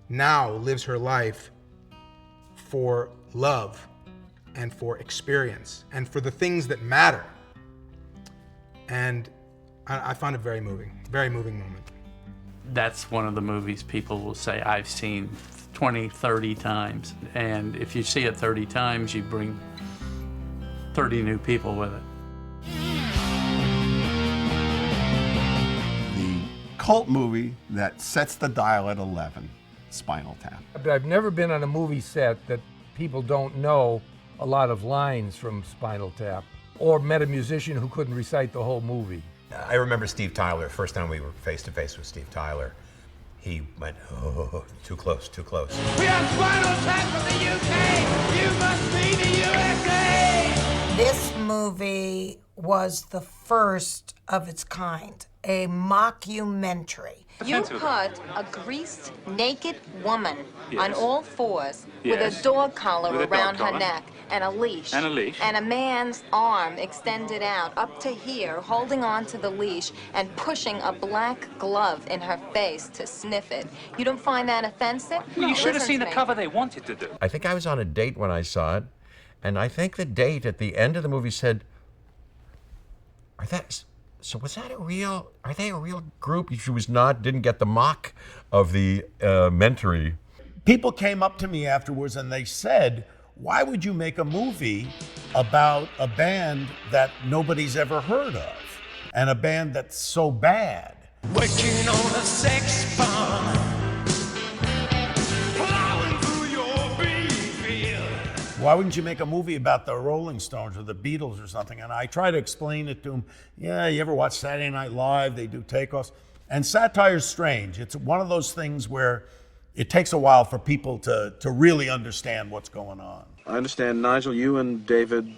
now lives her life for love and for experience and for the things that matter. And I found it very moving moment. That's one of the movies people will say I've seen 20, 30 times. And if you see it 30 times, you bring 30 new people with it. The cult movie that sets the dial at 11, Spinal Tap. I've never been on a movie set that people don't know a lot of lines from Spinal Tap, or met a musician who couldn't recite the whole movie. I remember Steve Tyler, first time we were face to face with Steve Tyler. He went, oh, too close, too close. We are Spinal Tap from the UK! You must be the USA! This movie was the first of its kind, a mockumentary. You put a greased, naked woman on all fours with Yes. a dog collar With a dog around her collar. neck and a leash. And a leash. And a man's arm extended out up to here, holding on to the leash and pushing a black glove in her face to sniff it. You don't find that offensive? Well, you should have Listen seen to the me. cover they wanted to do. I think I was on a date when I saw it, and I think the date at the end of the movie said, was that a real, are they a real group? She was not, didn't get the mock of the mentory. People came up to me afterwards and they said, why would you make a movie about a band that nobody's ever heard of? And a band that's so bad? Working on a sex farm, plowing through your bean field. why wouldn't you make a movie about the Rolling Stones or the Beatles or something? And I try to explain it to him. Yeah, you ever watch Saturday Night Live? They do takeoffs. And satire's strange. It's one of those things where it takes a while for people to really understand what's going on. I understand, Nigel, you and David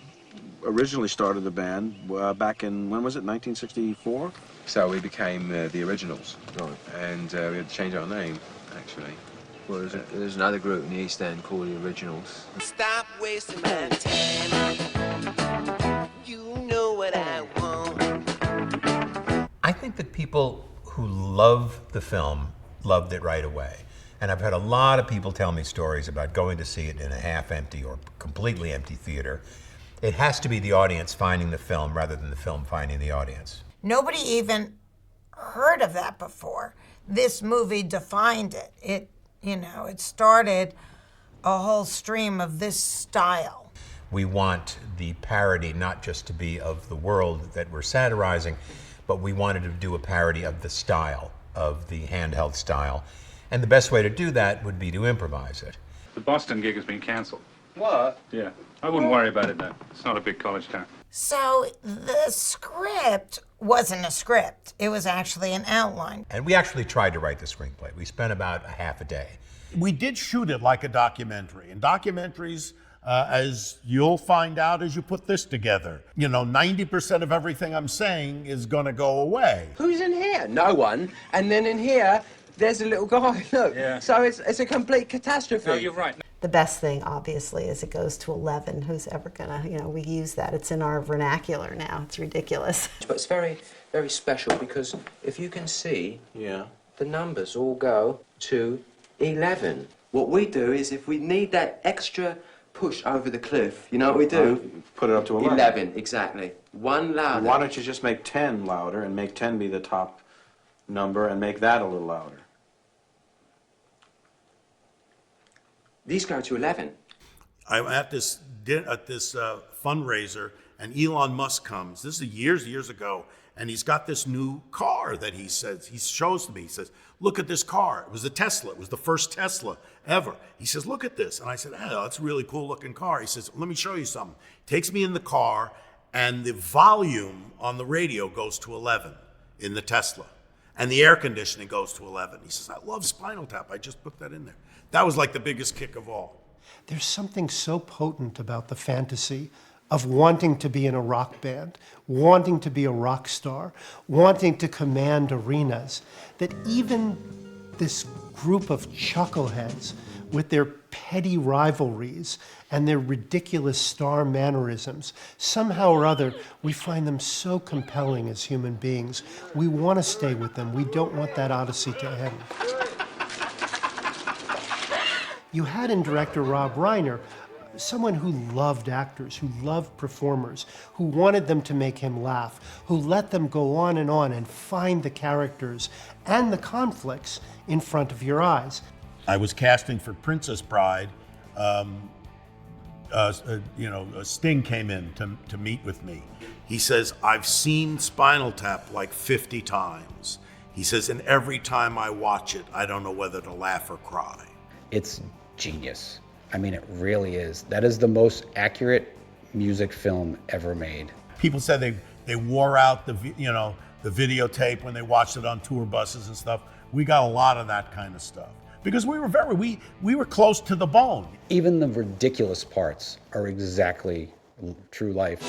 originally started the band back in, when was it, 1964? So we became the Originals. Right. And we had to change our name, actually. Well, there's another group in the East End called the Originals. Stop wasting my time. You know what I want. I think that people who love the film loved it right away. And I've had a lot of people tell me stories about going to see it in a half-empty or completely empty theater. It has to be the audience finding the film rather than the film finding the audience. Nobody even heard of that before. This movie defined it. It started a whole stream of this style. We want the parody not just to be of the world that we're satirizing, but we wanted to do a parody of the style, of the handheld style. And the best way to do that would be to improvise it. The Boston gig has been cancelled. What? Yeah. I wouldn't worry about it, though. It's not a big college town. So the script wasn't a script. It was actually an outline. And we actually tried to write the screenplay. We spent about a half a day. We did shoot it like a documentary. And documentaries, as you'll find out as you put this together, 90% of everything I'm saying is going to go away. Who's in here? No one. And then in here, there's a little guy. Look. Yeah. So it's a complete catastrophe. No, you're right. The best thing, obviously, is it goes to 11. Who's ever gonna, we use that. It's in our vernacular now. It's ridiculous. But it's very, very special because if you can see, the numbers all go to 11. What we do is if we need that extra push over the cliff, you know what we do? Put it up to 11. 11, exactly. One louder. Why don't you just make 10 louder and make 10 be the top number and make that a little louder? These go to 11. I'm at this fundraiser, and Elon Musk comes. This is years ago, and he's got this new car that he shows to me. He says, "Look at this car. It was a Tesla. It was the first Tesla ever." He says, "Look at this," and I said, "Oh, that's a really cool looking car." He says, "Let me show you something." Takes me in the car, and the volume on the radio goes to 11 in the Tesla, and the air conditioning goes to 11. He says, "I love Spinal Tap. I just put that in there." That was like the biggest kick of all. There's something so potent about the fantasy of wanting to be in a rock band, wanting to be a rock star, wanting to command arenas, that even this group of chuckleheads with their petty rivalries and their ridiculous star mannerisms, somehow or other, we find them so compelling as human beings. We want to stay with them. We don't want that odyssey to end. You had in director Rob Reiner someone who loved actors, who loved performers, who wanted them to make him laugh, who let them go on and find the characters and the conflicts in front of your eyes. I was casting for Princess Bride. Sting came in to meet with me. He says, "I've seen Spinal Tap like 50 times. He says, and every time I watch it, I don't know whether to laugh or cry." It's genius. I mean, it really is. That is the most accurate music film ever made. People said they wore out the videotape when they watched it on tour buses and stuff. We got a lot of that kind of stuff because we were close to the bone. Even the ridiculous parts are exactly true life.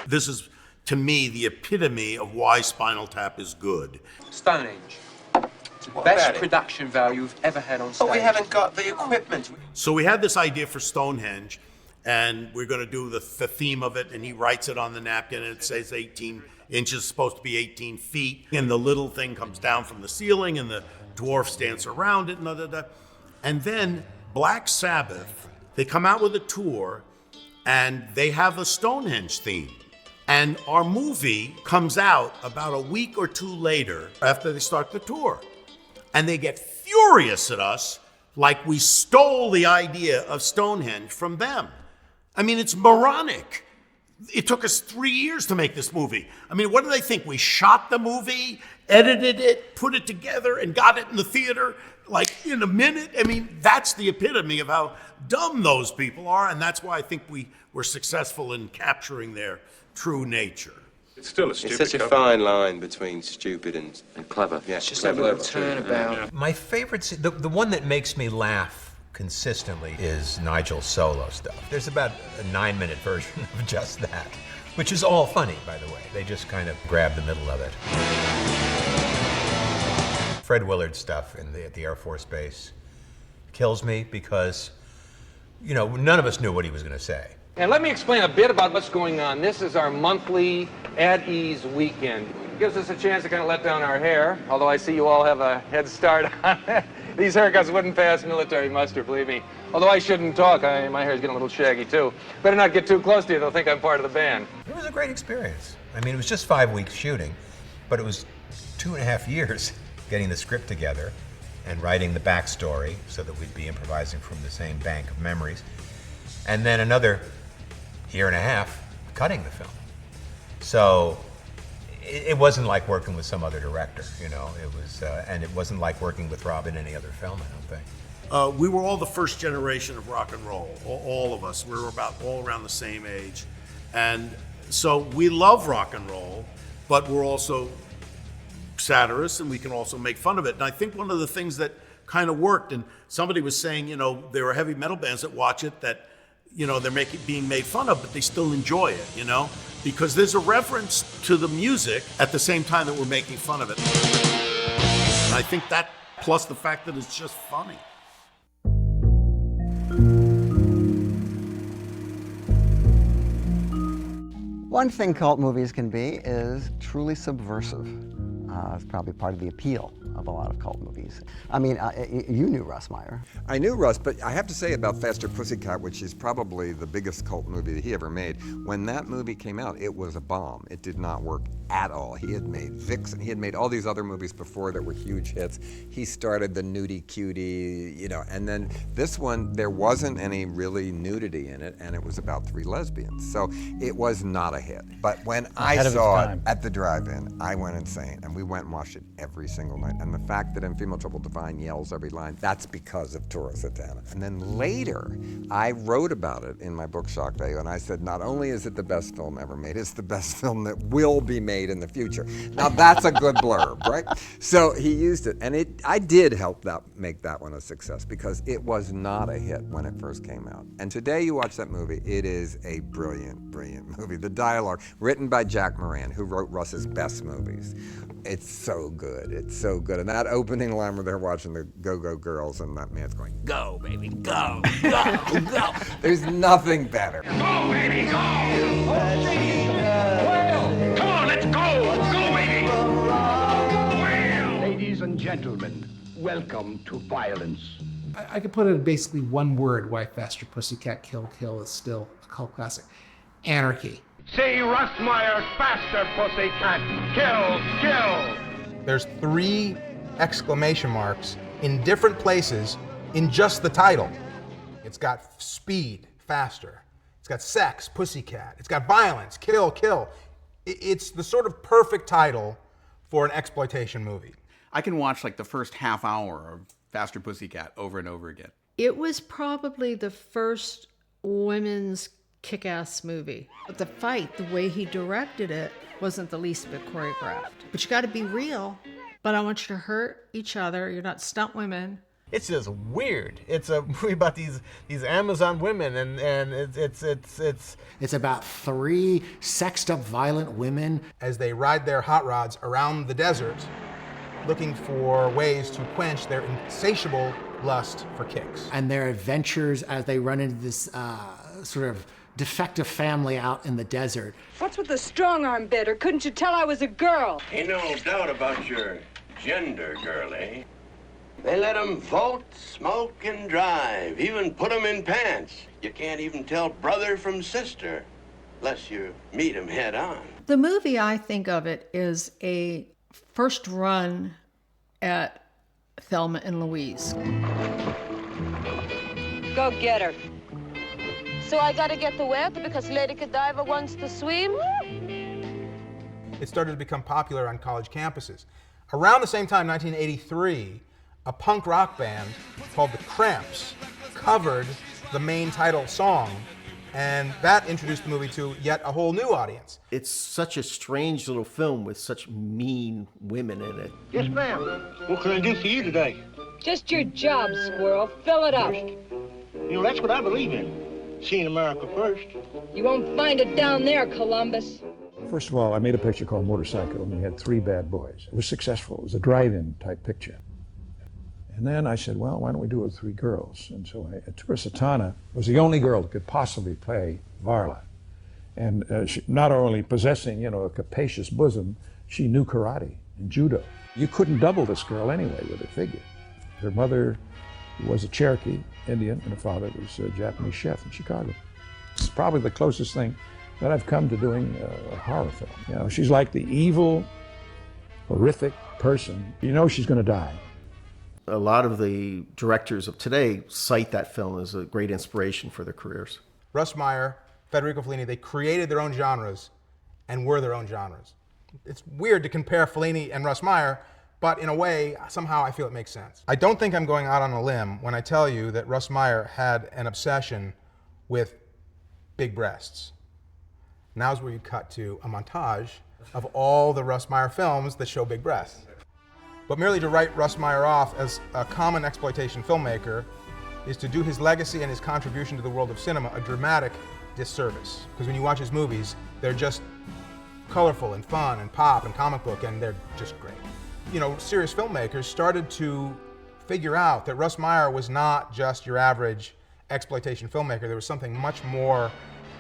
This is, to me, the epitome of why Spinal Tap is good. Stonehenge. It's the best production value we've ever had on stage. But we haven't got the equipment. So we had this idea for Stonehenge, and we're going to do the theme of it, and he writes it on the napkin, and it says 18 inches, supposed to be 18 feet, and the little thing comes down from the ceiling, and the dwarfs dance around it, and then Black Sabbath, they come out with a tour, and they have a Stonehenge theme. And our movie comes out about a week or two later after they start the tour. And they get furious at us like we stole the idea of Stonehenge from them. I mean, it's moronic. It took us 3 years to make this movie. I mean, what do they think? We shot the movie, edited it, put it together, and got it in the theater like in a minute? I mean, that's the epitome of how dumb those people are, and that's why I think we were successful in capturing their true nature. It's still a stupid It's such a fine line between stupid and clever. Yeah, It's just clever, a little clever. turnabout. My favorite, the one that makes me laugh consistently is Nigel's solo stuff. There's about a 9-minute version of just that, which is all funny, by the way. They just kind of grab the middle of it. Fred Willard stuff at the Air Force Base kills me because, you know, none of us knew what he was going to say. And let me explain a bit about what's going on. This is our monthly At Ease weekend. It gives us a chance to kind of let down our hair, although I see you all have a head start on it. These haircuts wouldn't pass military muster, believe me. Although I shouldn't talk, my hair's getting a little shaggy too. Better not get too close to you, they'll think I'm part of the band. It was a great experience. I mean, it was just 5 weeks shooting, but it was 2.5 years getting the script together and writing the backstory so that we'd be improvising from the same bank of memories. And then another 1.5 years cutting the film. So it wasn't like working with some other director, you know. It was, and it wasn't like working with Rob in any other film, I don't think. We were all the first generation of rock and roll, all of us. We were about all around the same age. And so we love rock and roll, but we're also satirists and we can also make fun of it. And I think one of the things that kind of worked, and somebody was saying, you know, there are heavy metal bands that watch it that, you know, they're being made fun of, but they still enjoy it, you know? Because there's a reference to the music at the same time that we're making fun of it. And I think that, plus the fact that it's just funny. One thing cult movies can be is truly subversive. It's probably part of the appeal of a lot of cult movies. I mean, you knew Russ Meyer. I knew Russ, but I have to say about Faster Pussycat, which is probably the biggest cult movie that he ever made, when that movie came out, it was a bomb. It did not work at all. He had made Vixen, he had made all these other movies before that were huge hits. He started the Nudie Cutie, you know, and then this one, there wasn't any really nudity in it, and it was about 3 lesbians. So it was not a hit. But when I saw it at the drive-in, I went insane, and we went and watched it every single night. And the fact that In Female Trouble Divine yells every line, that's because of Toro Satana. And then later, I wrote about it in my book, Shock Value, and I said, not only is it the best film ever made, it's the best film that will be made in the future. Now that's a good blurb, right? So he used it, and I did help make that one a success because it was not a hit when it first came out. And today you watch that movie, it is a brilliant, brilliant movie. The dialogue, written by Jack Moran, who wrote Russ's best movies. It's so good, it's so good. And that opening line where they're watching the Go-Go Girls and that man's going, go, baby, go, go, go. There's nothing better. Go, baby, go! Well, come on, let's go! Go, baby! Well. Ladies and gentlemen, welcome to violence. I could put it in basically one word why Faster Pussycat Kill Kill is still a cult classic. Anarchy. Say Russ Meyer, Faster Pussycat, kill, kill! There's 3 exclamation marks in different places in just the title. It's got speed, faster. It's got sex, pussycat. It's got violence, kill, kill. It's the sort of perfect title for an exploitation movie. I can watch like the first half hour of Faster Pussycat over and over again. It was probably the first women's kick-ass movie. But the fight, the way he directed it, wasn't the least bit choreographed. But you got to be real. But I want you to hurt each other. You're not stunt women. It's just weird. It's a movie about these Amazon women, and it's about 3 sexed up violent women as they ride their hot rods around the desert, looking for ways to quench their insatiable lust for kicks. And their adventures as they run into this sort of defective family out in the desert. What's with the strong arm bit, or couldn't you tell I was a girl? Ain't no doubt about your gender, girlie. They let 'em vote, smoke, and drive, even put 'em in pants. You can't even tell brother from sister, unless you meet 'em head on. The movie, I think of it, is a first run at Thelma and Louise. Go get her. So I gotta get the wet because Lady Godiva wants to swim? It started to become popular on college campuses. Around the same time, 1983, a punk rock band called the Cramps covered the main title song, and that introduced the movie to yet a whole new audience. It's such a strange little film with such mean women in it. Yes, ma'am. What can I do for you today? Just your job, Squirrel. Fill it up. You know, that's what I believe in. Seeing America first. You won't find it down there, Columbus. First of all, I made a picture called Motorcycle, and we had 3 bad boys. It was successful. It was a drive-in type picture. And then I said, well, why don't we do it with 3 girls? And so Tura Satana was the only girl that could possibly play Varla. And she, not only possessing, you know, a capacious bosom, she knew karate and judo. You couldn't double this girl anyway with her figure. Her mother was a Cherokee Indian, and her father was a Japanese chef in Chicago. It's probably the closest thing that I've come to doing a horror film. You know, she's like the evil, horrific person. You know she's going to die. A lot of the directors of today cite that film as a great inspiration for their careers. Russ Meyer, Federico Fellini, they created their own genres and were their own genres. It's weird to compare Fellini and Russ Meyer, but in a way, somehow I feel it makes sense. I don't think I'm going out on a limb when I tell you that Russ Meyer had an obsession with big breasts. Now's where you cut to a montage of all the Russ Meyer films that show big breasts. But merely to write Russ Meyer off as a common exploitation filmmaker is to do his legacy and his contribution to the world of cinema a dramatic disservice. Because when you watch his movies, they're just colorful and fun and pop and comic book, and they're just great. You know, serious filmmakers started to figure out that Russ Meyer was not just your average exploitation filmmaker. There was something much more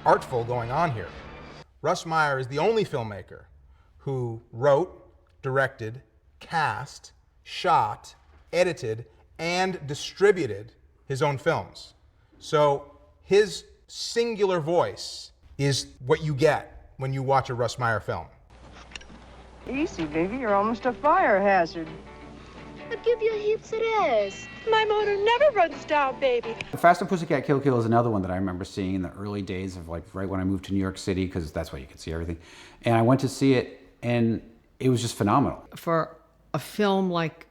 artful going on here. Russ Meyer is the only filmmaker who wrote, directed, cast, shot, edited, and distributed his own films. So his singular voice is what you get when you watch a Russ Meyer film. Easy, baby. You're almost a fire hazard. I'll give you heaps it is. My motor never runs down, baby. Faster Pussycat Kill Kill is another one that I remember seeing in the early days of, like, right when I moved to New York City, because that's where you could see everything. And I went to see it, and it was just phenomenal. For a film like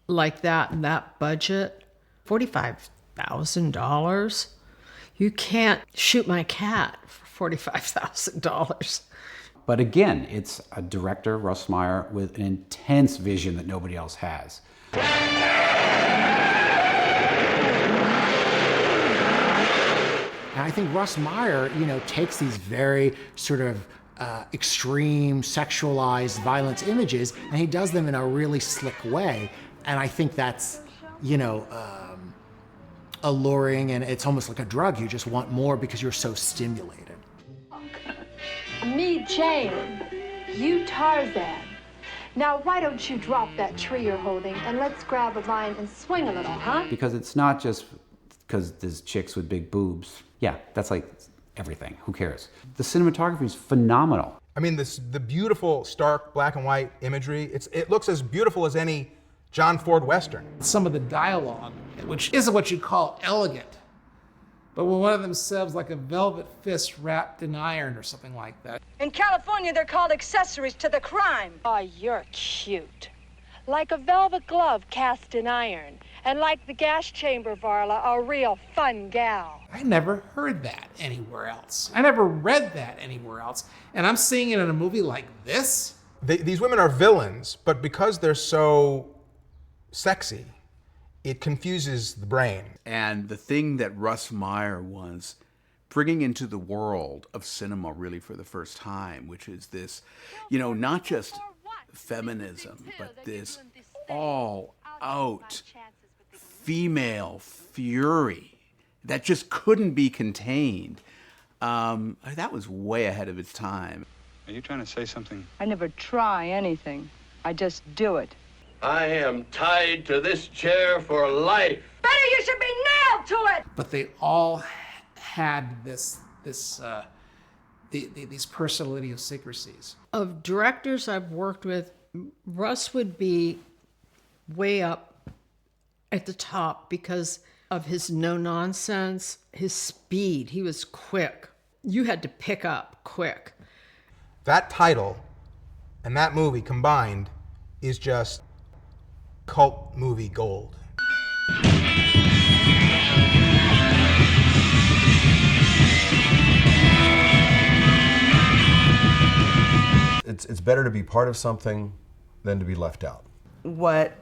that and that budget, $45,000, you can't shoot my cat for $45,000. But again, it's a director, Russ Meyer, with an intense vision that nobody else has. And I think Russ Meyer, you know, takes these very sort of extreme, sexualized violence images, and he does them in a really slick way. And I think that's, you know, alluring, and it's almost like a drug. You just want more because you're so stimulated. Me, Jane. You, Tarzan. Now, why don't you drop that tree you're holding and let's grab a vine and swing a little, huh? Because it's not just because there's chicks with big boobs. Yeah, that's like everything. Who cares? The cinematography is phenomenal. I mean, the beautiful, stark, black and white imagery, it looks as beautiful as any John Ford Western. Some of the dialogue, which isn't what you'd call elegant, but when one of them says like a velvet fist wrapped in iron or something like that. In California, they're called accessories to the crime. Oh, you're cute. Like a velvet glove cast in iron. And like the gas chamber, Varla, a real fun gal. I never heard that anywhere else. I never read that anywhere else. And I'm seeing it in a movie like this? These women are villains, but because they're so sexy, it confuses the brain. And the thing that Russ Meyer was bringing into the world of cinema really for the first time, which is this, you know, not just feminism, but this all-out female fury that just couldn't be contained. That was way ahead of its time. Are you trying to say something? I never try anything. I just do it. I am tied to this chair for life. Better you should be nailed to it! But they all had these personal idiosyncrasies. Of directors I've worked with, Russ would be way up at the top because of his no-nonsense, his speed. He was quick. You had to pick up quick. That title and that movie combined is just cult movie gold. It's better to be part of something than to be left out. What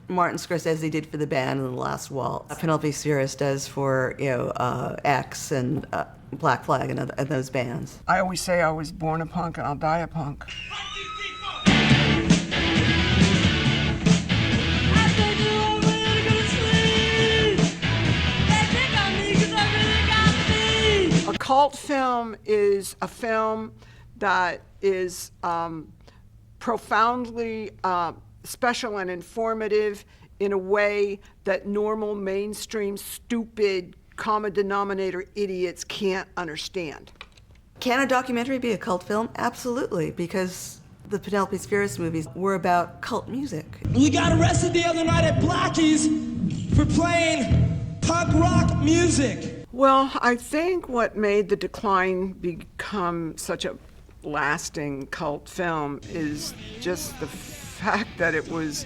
Martin Scorsese did for The Band and The Last Waltz, Penelope Spheeris does for X and Black Flag and those bands. I always say I was born a punk and I'll die a punk. A cult film is a film that is profoundly special and informative in a way that normal, mainstream, stupid, common denominator idiots can't understand. Can a documentary be a cult film? Absolutely, because the Penelope Spheeris movies were about cult music. We got arrested the other night at Blackie's for playing punk rock music. Well, I think what made The Decline become such a lasting cult film is just the fact that it was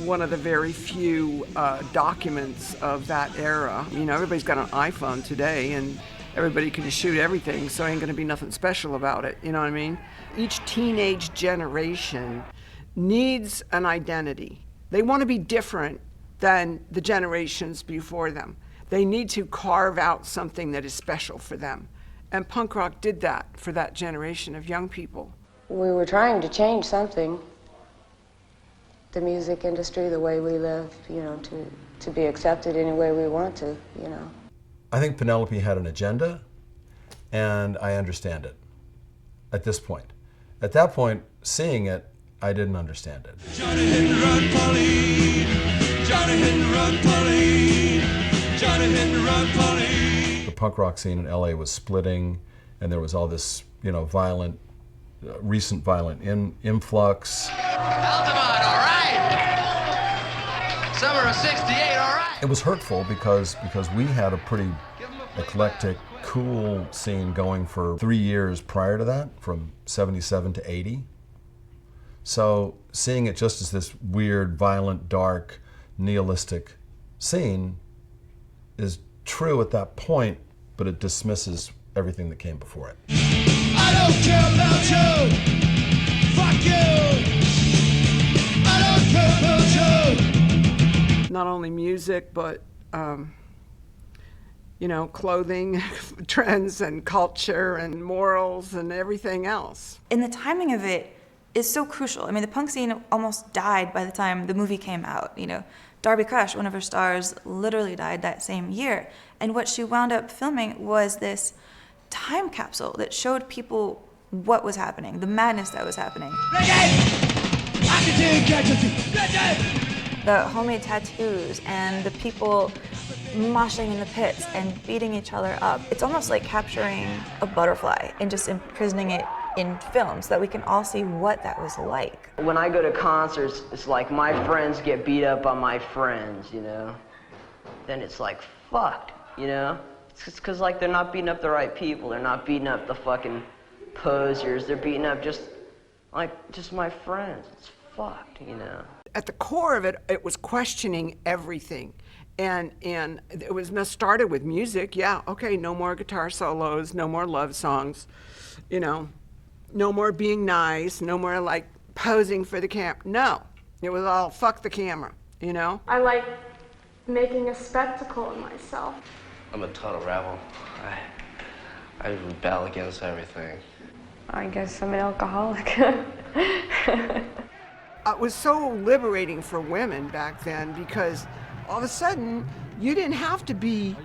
one of the very few documents of that era. You know, everybody's got an iPhone today and everybody can shoot everything, so ain't gonna be nothing special about it, you know what I mean? Each teenage generation needs an identity. They want to be different than the generations before them. They need to carve out something that is special for them. And punk rock did that for that generation of young people. We were trying to change something. The music industry, the way we live, you know, to be accepted any way we want to, you know. I think Penelope had an agenda, and I understand it at this point. At that point, seeing it, I didn't understand it. Johnny hit and run, Polly. Johnny hit and run, Polly. Johnny hit and run, Polly. The punk rock scene in LA was splitting, and there was all this, you know, violent, recent violent influx. Altamont, all right. Summer of '68, all right. It was hurtful because we had a pretty eclectic, cool scene going for 3 years prior to that, from 77 to 80. So seeing it just as this weird, violent, dark, nihilistic scene is true at that point, but it dismisses everything that came before it. I don't care about you. Fuck you. I don't care about you. Not only music, but you know, clothing trends and culture and morals and everything else. And the timing of it is so crucial. I mean, the punk scene almost died by the time the movie came out. You know, Darby Crush, one of her stars, literally died that same year. And what she wound up filming was this time capsule that showed people what was happening, the madness that was happening. The homemade tattoos and the people moshing in the pits and beating each other up. It's almost like capturing a butterfly and just imprisoning it in film so that we can all see what that was like. When I go to concerts, it's like my friends get beat up by my friends, you know? Then it's like, fucked, you know? It's just because, like, they're not beating up the right people. They're not beating up the fucking posers. They're beating up just my friends. It's fucked, you know? At the core of it, it was questioning everything. And it was started with music. Yeah, okay, no more guitar solos, no more love songs, you know, no more being nice, no more like posing for the camera. No, it was all fuck the camera, you know? I like making a spectacle of myself. I'm a total rebel. I rebel against everything. I guess I'm an alcoholic. It was so liberating for women back then because all of a sudden you didn't have to be,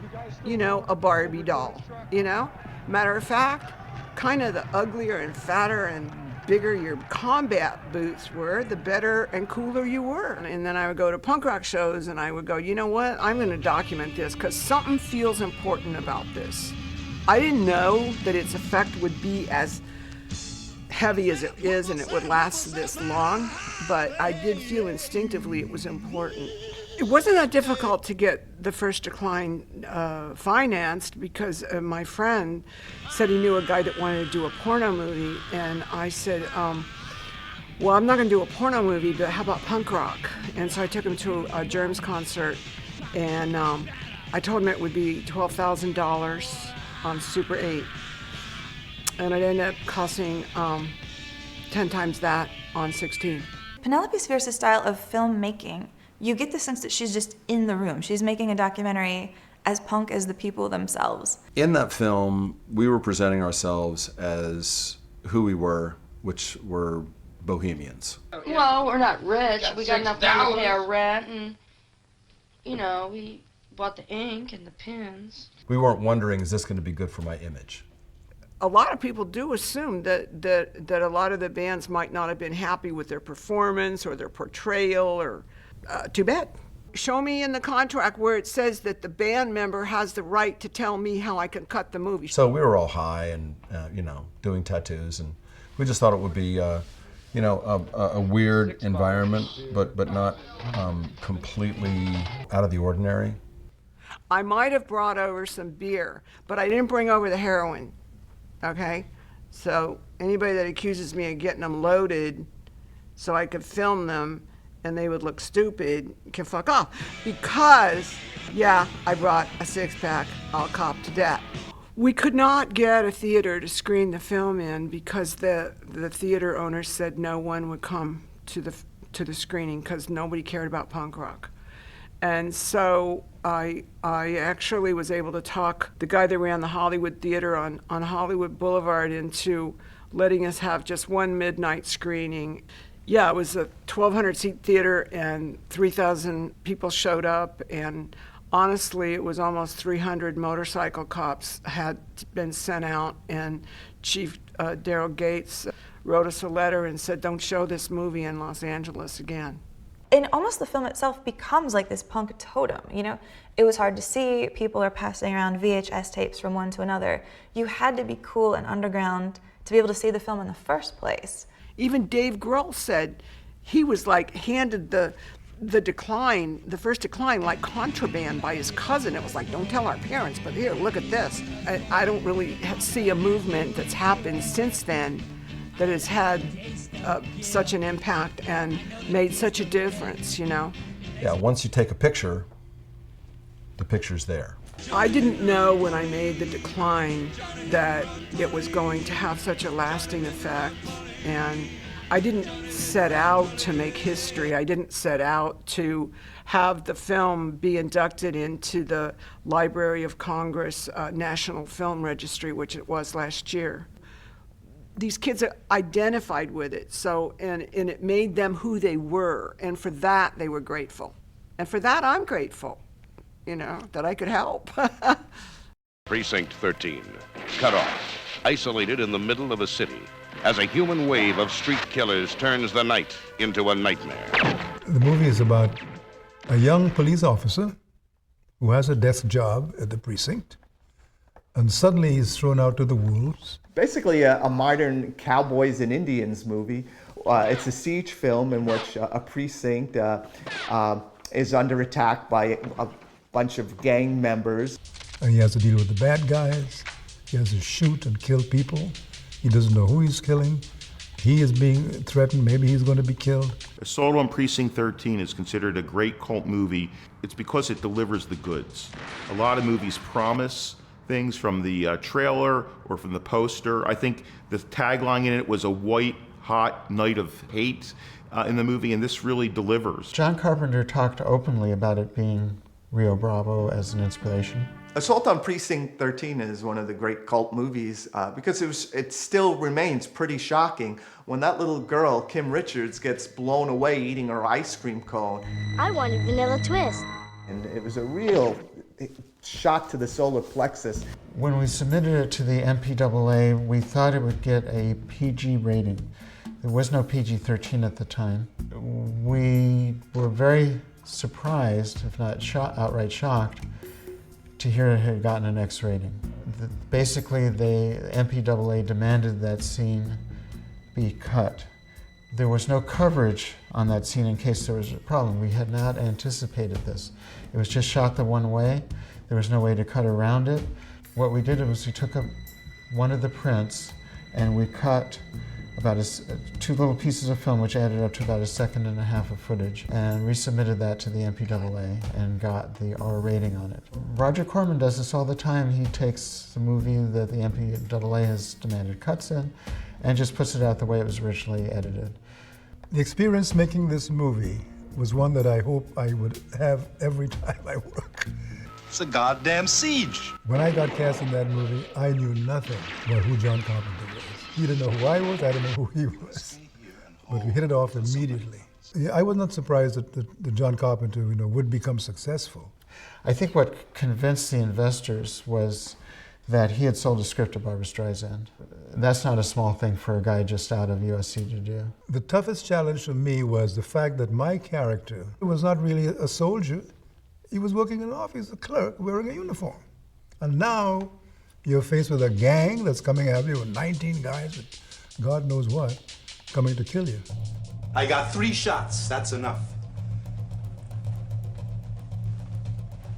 you know, a Barbie doll, you know? Matter of fact, kind of the uglier and fatter and bigger your combat boots were, the better and cooler you were. And then I would go to punk rock shows and I would go, you know what, I'm gonna document this because something feels important about this. I didn't know that its effect would be as heavy as it is and it would last this long, but I did feel instinctively it was important. It wasn't that difficult to get The First Decline financed because my friend said he knew a guy that wanted to do a porno movie, and I said, well, I'm not going to do a porno movie, but how about punk rock? And so I took him to a Germs concert, and I told him it would be $12,000 on Super 8. And it ended up costing 10 times that on 16. Penelope Spheeris' style of filmmaking, you get the sense that she's just in the room. She's making a documentary as punk as the people themselves. In that film, we were presenting ourselves as who we were, which were bohemians. Well, we're not rich. We got enough money to pay our rent, and, we bought the ink and the pens. We weren't wondering, is this going to be good for my image? A lot of people do assume that a lot of the bands might not have been happy with their performance or their portrayal, or too bad. Show me in the contract where it says that the band member has the right to tell me how I can cut the movie. So we were all high and, doing tattoos, and we just thought it would be, a weird environment, but not completely out of the ordinary. I might have brought over some beer, but I didn't bring over the heroin, okay? So anybody that accuses me of getting them loaded so I could film them and they would look stupid can fuck off. Because, yeah, I brought a six-pack, I'll cop to that. We could not get a theater to screen the film in because the theater owners said no one would come to the screening because nobody cared about punk rock. And so I actually was able to talk the guy that ran the Hollywood Theater on Hollywood Boulevard into letting us have just one midnight screening. Yeah, it was a 1,200-seat theater and 3,000 people showed up, and honestly, it was almost 300 motorcycle cops had been sent out, and Chief Daryl Gates wrote us a letter and said, don't show this movie in Los Angeles again. And almost the film itself becomes like this punk totem, It was hard to see. People are passing around VHS tapes from one to another. You had to be cool and underground to be able to see the film in the first place. Even Dave Grohl said he was handed the first decline like contraband by his cousin. It was like, don't tell our parents, but here, look at this. I don't really see a movement that's happened since then that has had such an impact and made such a difference, Yeah, once you take a picture, the picture's there. I didn't know when I made The Decline that it was going to have such a lasting effect, and I didn't set out to make history. I didn't set out to have the film be inducted into the Library of Congress National Film Registry, which it was last year. These kids identified with it, and it made them who they were, and for that they were grateful. And for that I'm grateful, that I could help. Precinct 13, cut off, isolated in the middle of a city, as a human wave of street killers turns the night into a nightmare. The movie is about a young police officer who has a desk job at the precinct, and suddenly he's thrown out to the wolves. Basically a modern cowboys and Indians movie. It's a siege film in which a precinct is under attack by a bunch of gang members. And he has to deal with the bad guys. He has to shoot and kill people. He doesn't know who he's killing. He is being threatened. Maybe he's going to be killed. Assault on Precinct 13 is considered a great cult movie. It's because it delivers the goods. A lot of movies promise things from the trailer or from the poster. I think the tagline in it was a white, hot night of hate in the movie, and this really delivers. John Carpenter talked openly about it being Rio Bravo as an inspiration. Assault on Precinct 13 is one of the great cult movies because it still remains pretty shocking when that little girl, Kim Richards, gets blown away eating her ice cream cone. I wanted vanilla twist. And it was a real shot to the solar plexus. When we submitted it to the MPAA, we thought it would get a PG rating. There was no PG-13 at the time. We were very surprised, if not outright shocked, to hear it had gotten an X rating. Basically, the MPAA demanded that scene be cut. There was no coverage on that scene in case there was a problem. We had not anticipated this. It was just shot the one way. There was no way to cut around it. What we did was we took up one of the prints and we cut about two little pieces of film, which added up to about 1.5 seconds of footage, and resubmitted that to the MPAA and got the R rating on it. Roger Corman does this all the time. He takes the movie that the MPAA has demanded cuts in and just puts it out the way it was originally edited. The experience making this movie was one that I hope I would have every time I work. It's a goddamn siege. When I got cast in that movie, I knew nothing about who John Carpenter was. He didn't know who I was, I didn't know who he was. But we hit it off immediately. Yeah, I was not surprised that John Carpenter, would become successful. I think what convinced the investors was that he had sold a script to Barbra Streisand. That's not a small thing for a guy just out of USC to do. The toughest challenge for me was the fact that my character was not really a soldier. He was working in an office, a clerk, wearing a uniform. And now you're faced with a gang that's coming after you with 19 guys with God knows what coming to kill you. I got 3 shots. That's enough.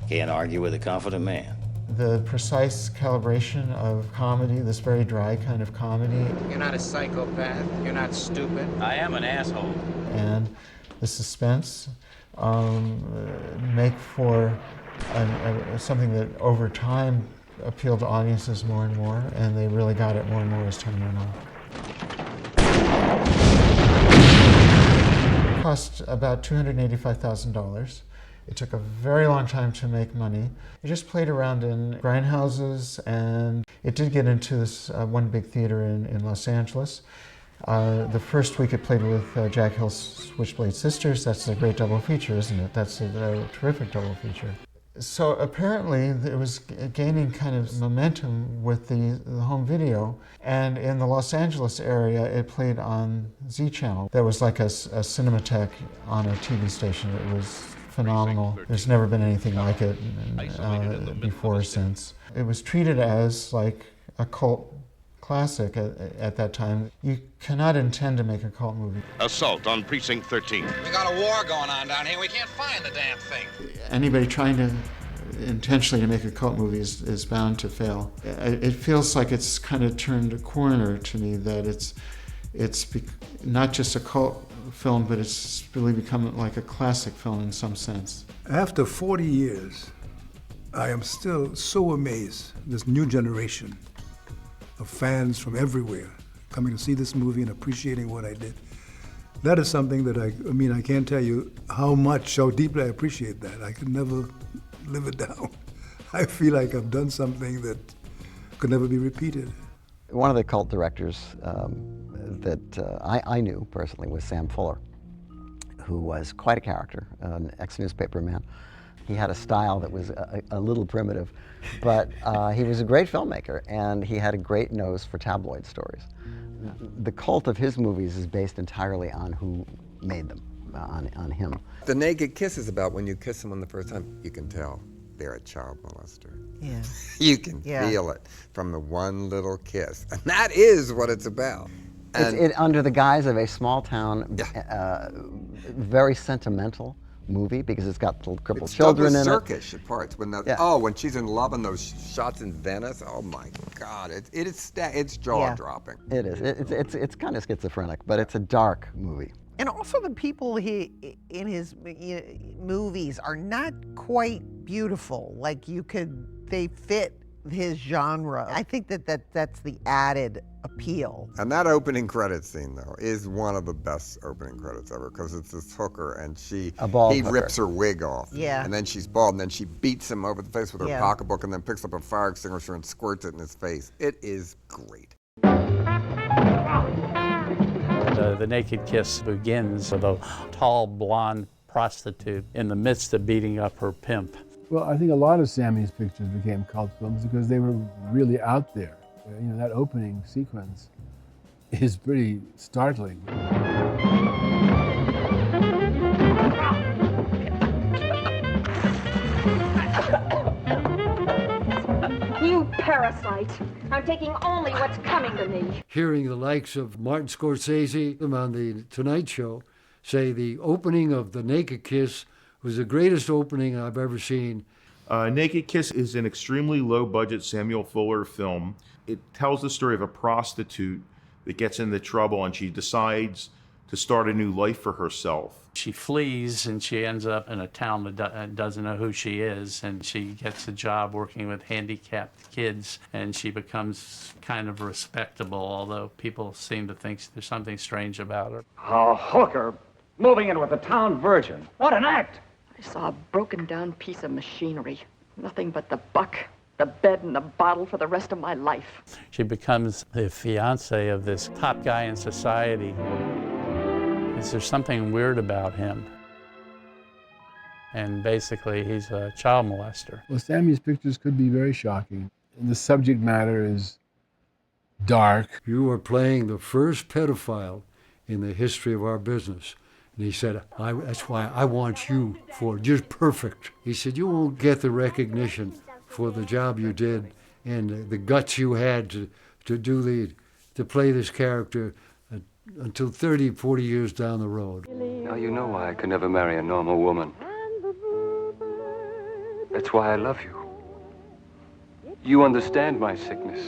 Can't argue with a confident man. The precise calibration of comedy, this very dry kind of comedy. You're not a psychopath. You're not stupid. I am an asshole. And the suspense make for something that over time appealed to audiences more and more, and they really got it more and more as time went on. It cost about $285,000. It took a very long time to make money. It just played around in grindhouses, and it did get into this one big theater in Los Angeles. The first week it played with Jack Hill's Switchblade Sisters. That's a great double feature, isn't it? That's a terrific double feature. So apparently it was gaining kind of momentum with the home video, and in the Los Angeles area it played on Z Channel. That was like a Cinematheque on a TV station. It was phenomenal. There's never been anything like it before or since. It was treated as like a cult classic at that time. You cannot intend to make a cult movie. Assault on Precinct 13. We got a war going on down here. We can't find the damn thing. Anybody trying to intentionally to make a cult movie is bound to fail. It feels like it's kind of turned a corner to me, that it's not just a cult film, but it's really become like a classic film in some sense. After 40 years, I am still so amazed, this new generation of fans from everywhere coming to see this movie and appreciating what I did. That is something that I can't tell you how deeply I appreciate that. I could never live it down. I feel like I've done something that could never be repeated. One of the cult directors that I knew personally was Sam Fuller, who was quite a character, an ex-newspaper man. He had a style that was a little primitive, but he was a great filmmaker, and he had a great nose for tabloid stories. The cult of his movies is based entirely on who made them, on him. The Naked Kiss is about when you kiss someone the first time, you can tell they're a child molester. Yeah. You can feel it from the one little kiss, and that is what it's about. It's under the guise of a small town, very sentimental movie, because it's got little crippled children in it. It's Douglas Sirkish at parts. When she's in love in those shots in Venice, oh my God, it's jaw-dropping. It is. It's kind of schizophrenic, but it's a dark movie. And also the people in his movies are not quite beautiful. Like they fit his genre. I think that's the added appeal. And that opening credit scene, though, is one of the best opening credits ever, because it's this hooker and he rips her wig off. Yeah. And then she's bald, and then she beats him over the face with her pocketbook, and then picks up a fire extinguisher and squirts it in his face. It is great. The Naked Kiss begins with a tall, blonde prostitute in the midst of beating up her pimp. Well, I think a lot of Sammy's pictures became cult films because they were really out there. You know, that opening sequence is pretty startling. You parasite! I'm taking only what's coming to me. Hearing the likes of Martin Scorsese on the Tonight Show say the opening of The Naked Kiss was the greatest opening I've ever seen. Naked Kiss is an extremely low-budget Samuel Fuller film. It tells the story of a prostitute that gets into trouble and she decides to start a new life for herself. She flees and she ends up in a town that doesn't know who she is, and she gets a job working with handicapped kids, and she becomes kind of respectable, although people seem to think there's something strange about her. A hooker moving in with a town virgin. What an act! I saw a broken down piece of machinery. Nothing but the buck, the bed, and the bottle for the rest of my life. She becomes the fiance of this top guy in society. Is there something weird about him? And basically, he's a child molester. Well, Sammy's pictures could be very shocking. And the subject matter is dark. You are playing the first pedophile in the history of our business. And he said, that's why I want you for just perfect. He said, you won't get the recognition for the job you did and the guts you had to play this character until 30, 40 years down the road. Now you know why I could never marry a normal woman. That's why I love you. You understand my sickness.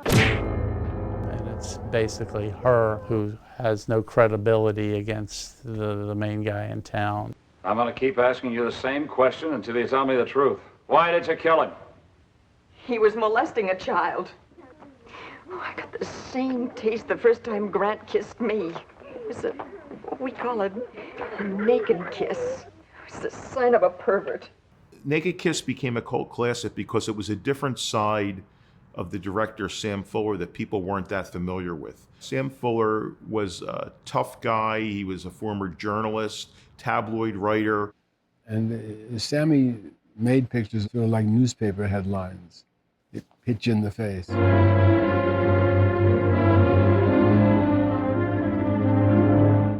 And it's basically her who has no credibility against the main guy in town. I'm gonna keep asking you the same question until you tell me the truth. Why did you kill him? He was molesting a child. Oh, I got the same taste the first time Grant kissed me. It was what we call a naked kiss. It was the sign of a pervert. Naked Kiss became a cult classic because it was a different side of the director Sam Fuller that people weren't that familiar with. Sam Fuller was a tough guy. He was a former journalist, tabloid writer. And Sammy made pictures sort of like newspaper headlines. It hit you in the face.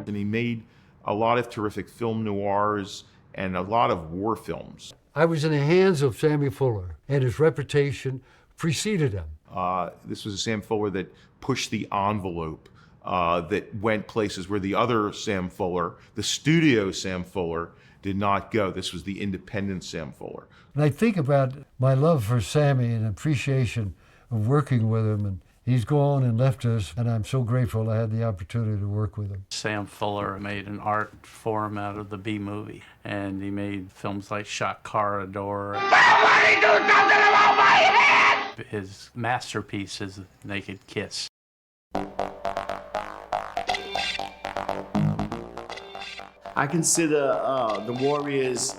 And he made a lot of terrific film noirs and a lot of war films. I was in the hands of Sammy Fuller, and his reputation preceded him. This was a Sam Fuller that pushed the envelope, that went places where the other Sam Fuller, the studio Sam Fuller, did not go. This was the independent Sam Fuller. And I think about my love for Sammy and appreciation of working with him, and he's gone and left us, and I'm so grateful I had the opportunity to work with him. Sam Fuller made an art form out of the B-movie, and he made films like Shot Corridor. Somebody do something about my head! His masterpiece is Naked Kiss. I consider The Warriors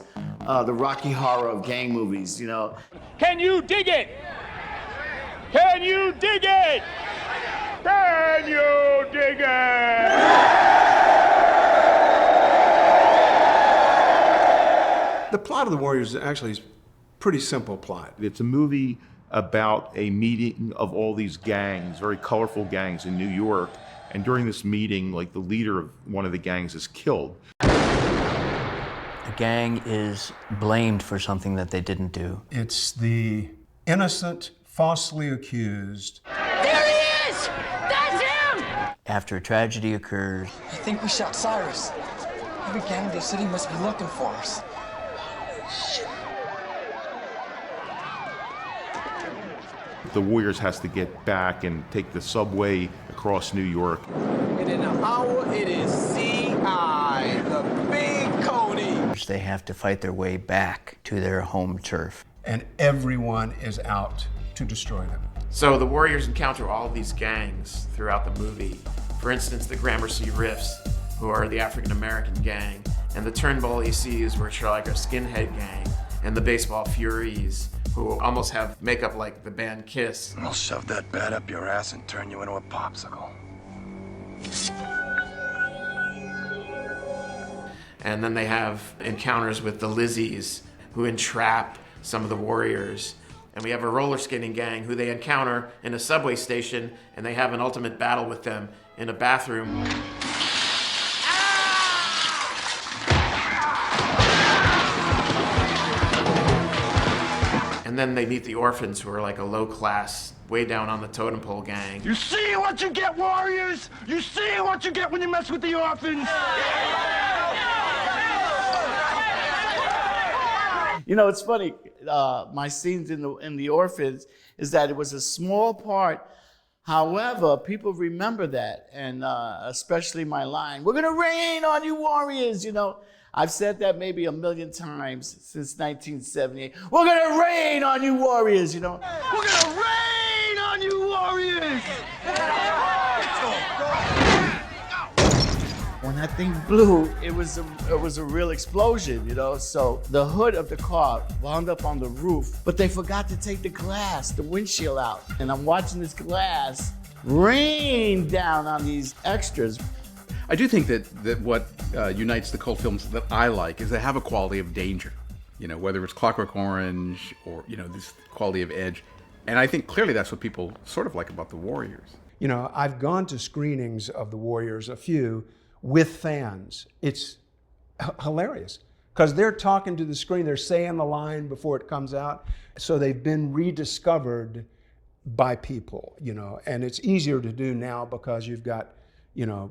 the Rocky Horror of gang movies, you know. Can you dig it? Can you dig it? Can you dig it? The plot of The Warriors actually is pretty simple plot. It's a movie about a meeting of all these gangs, very colorful gangs in New York. And during this meeting, like, the leader of one of the gangs is killed. A gang is blamed for something that they didn't do. It's the innocent, falsely accused. There he is! That's him! After a tragedy occurs, I think we shot Cyrus. Every gang in the city must be looking for us. The Warriors has to get back and take the subway across New York. And in an hour, it is C.I., the big Cody. they have to fight their way back to their home turf. And everyone is out to destroy them. So the Warriors encounter all of these gangs throughout the movie. For instance, the Gramercy Riffs, who are the African-American gang, and the Turnbull ECs, which are like a skinhead gang, and the Baseball Furies, who almost have makeup like the band Kiss. I'll shove that bat up your ass and turn you into a popsicle. And then they have encounters with the Lizzies, who entrap some of the Warriors. And we have a roller skating gang who they encounter in a subway station, and they have an ultimate battle with them in a bathroom. And then they meet the orphans, who are like a low-class, way down on the totem pole gang. You see what you get, Warriors? You see what you get when you mess with the orphans? You know, it's funny. My scenes in the orphans is that it was a small part. However, people remember that, and especially my line, "We're gonna rain on you, Warriors." You know, I've said that maybe 1,000,000 times since 1978. We're gonna rain on you, Warriors. You know, we're gonna rain on you, Warriors. When that thing blew, it was a real explosion, you know? So the hood of the car wound up on the roof, but they forgot to take the glass, the windshield out. And I'm watching this glass rain down on these extras. I do think that what unites the cult films that I like is they have a quality of danger. You know, whether it's Clockwork Orange or, you know, this quality of edge. And I think clearly that's what people sort of like about The Warriors. You know, I've gone to screenings of The Warriors, a few, with fans. It's hilarious because they're talking to the screen, they're saying the line before it comes out. So they've been rediscovered by people, you know, and it's easier to do now because you've got, you know,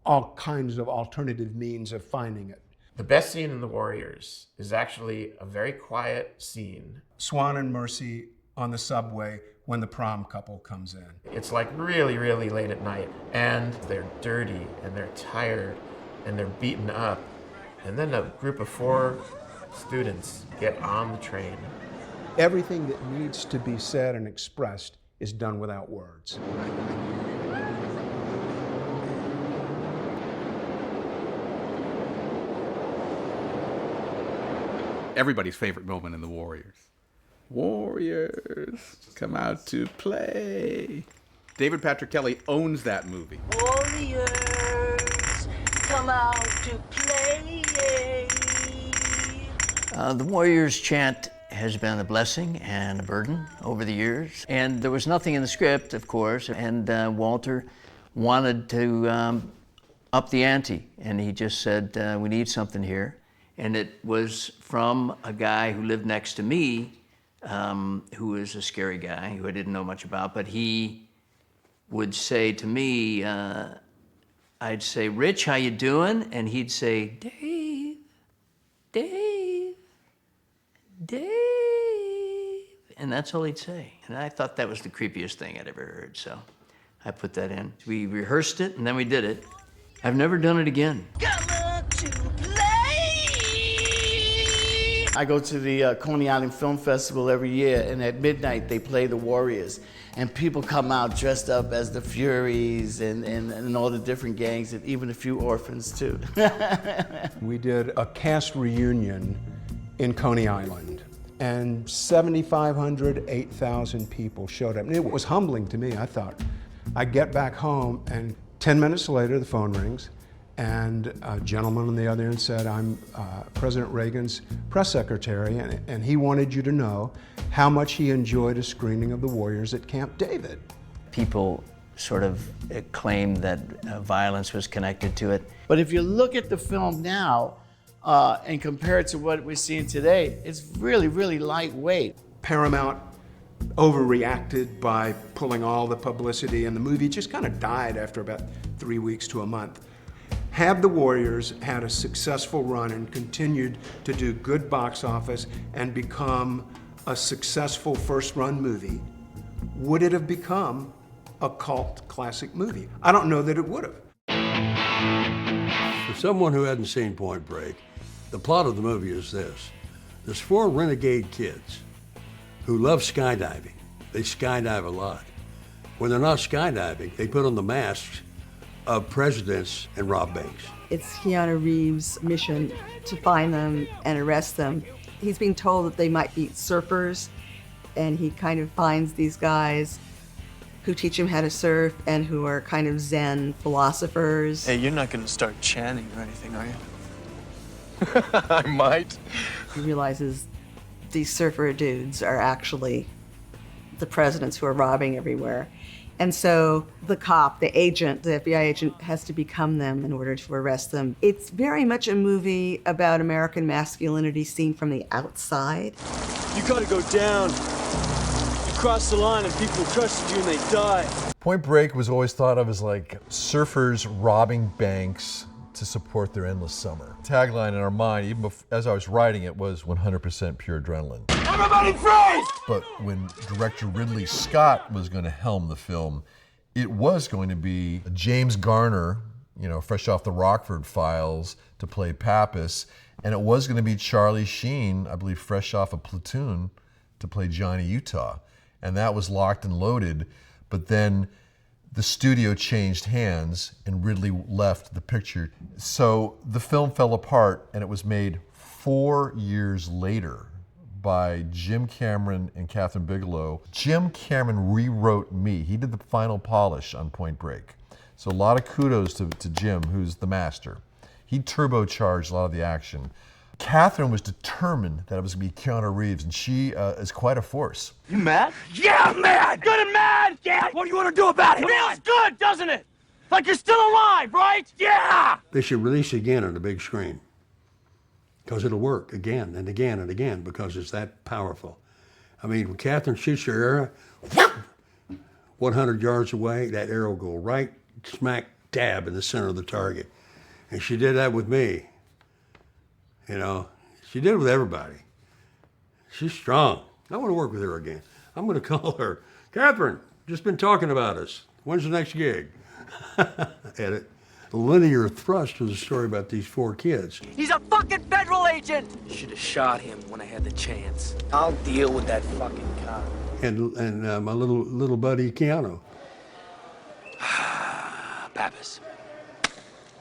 all kinds of alternative means of finding it. The best scene in The Warriors is actually a very quiet scene. Swan and Mercy on the subway when the prom couple comes in. It's like really, really late at night, and they're dirty, and they're tired, and they're beaten up. And then a group of 4 students get on the train. Everything that needs to be said and expressed is done without words. Everybody's favorite moment in The Warriors. Warriors, come out to play. David Patrick Kelly owns that movie. Warriors, come out to play. The Warriors chant has been a blessing and a burden over the years. And there was nothing in the script, of course, and Walter wanted to up the ante, and he just said, we need something here. And it was from a guy who lived next to me, who was a scary guy who I didn't know much about, but he would say to me, I'd say, "Rich, how you doing?" And he'd say, "Dave, Dave, Dave." And that's all he'd say. And I thought that was the creepiest thing I'd ever heard, so I put that in. We rehearsed it, and then we did it. I've never done it again. I go to the Coney Island Film Festival every year, and at midnight they play The Warriors. And people come out dressed up as the Furies and all the different gangs, and even a few orphans too. We did a cast reunion in Coney Island, and 7,500, 8,000 people showed up. And it was humbling to me, I thought. I get back home, and 10 minutes later the phone rings, and a gentleman on the other end said, "I'm President Reagan's press secretary, and he wanted you to know how much he enjoyed a screening of The Warriors at Camp David." People sort of claimed that violence was connected to it. But if you look at the film now and compare it to what we're seeing today, it's really, really lightweight. Paramount overreacted by pulling all the publicity, and the movie just kind of died after about 3 weeks to a month. Had The Warriors had a successful run and continued to do good box office and become a successful first-run movie, would it have become a cult classic movie? I don't know that it would have. For someone who hadn't seen Point Break, the plot of the movie is this. There's 4 renegade kids who love skydiving. They skydive a lot. When they're not skydiving, they put on the masks of presidents and rob banks. It's Keanu Reeves' mission to find them and arrest them. He's being told that they might be surfers, and he kind of finds these guys who teach him how to surf and who are kind of Zen philosophers. Hey, you're not going to start chanting or anything, are you? I might. He realizes these surfer dudes are actually the presidents who are robbing everywhere. And so the cop, the agent, the FBI agent, has to become them in order to arrest them. It's very much a movie about American masculinity seen from the outside. You gotta go down. You cross the line and people trusted you and they die. Point Break was always thought of as like surfers robbing banks to support their endless summer. Tagline in our mind, even as I was writing it, was 100% pure adrenaline. Everybody freeze! But when director Ridley Scott was going to helm the film, it was going to be James Garner, you know, fresh off the Rockford Files, to play Pappas, and it was going to be Charlie Sheen, I believe fresh off of Platoon, to play Johnny Utah. And that was locked and loaded, but then the studio changed hands and Ridley left the picture. So the film fell apart and it was made 4 years later by Jim Cameron and Catherine Bigelow. Jim Cameron rewrote me. He did the final polish on Point Break. So a lot of kudos to Jim, who's the master. He turbocharged a lot of the action. Catherine was determined that it was going to be Keanu Reeves, and she is quite a force. You mad? Yeah, I'm mad! Good and mad! Yeah! What do you want to do about it? Feels good, doesn't it? Like you're still alive, right? Yeah! They should release it again on the big screen. Because it'll work again and again and again because it's that powerful. I mean, when Catherine shoots her arrow, 100 yards away, that arrow will go right smack dab in the center of the target. And she did that with me. You know, she did it with everybody. She's strong. I want to work with her again. I'm going to call her, Catherine, just been talking about us. When's the next gig? Edit. The linear thrust was a story about these 4 kids. He's a fucking federal agent! Should have shot him when I had the chance. I'll deal with that fucking cop. And my little buddy Keanu. Pappas.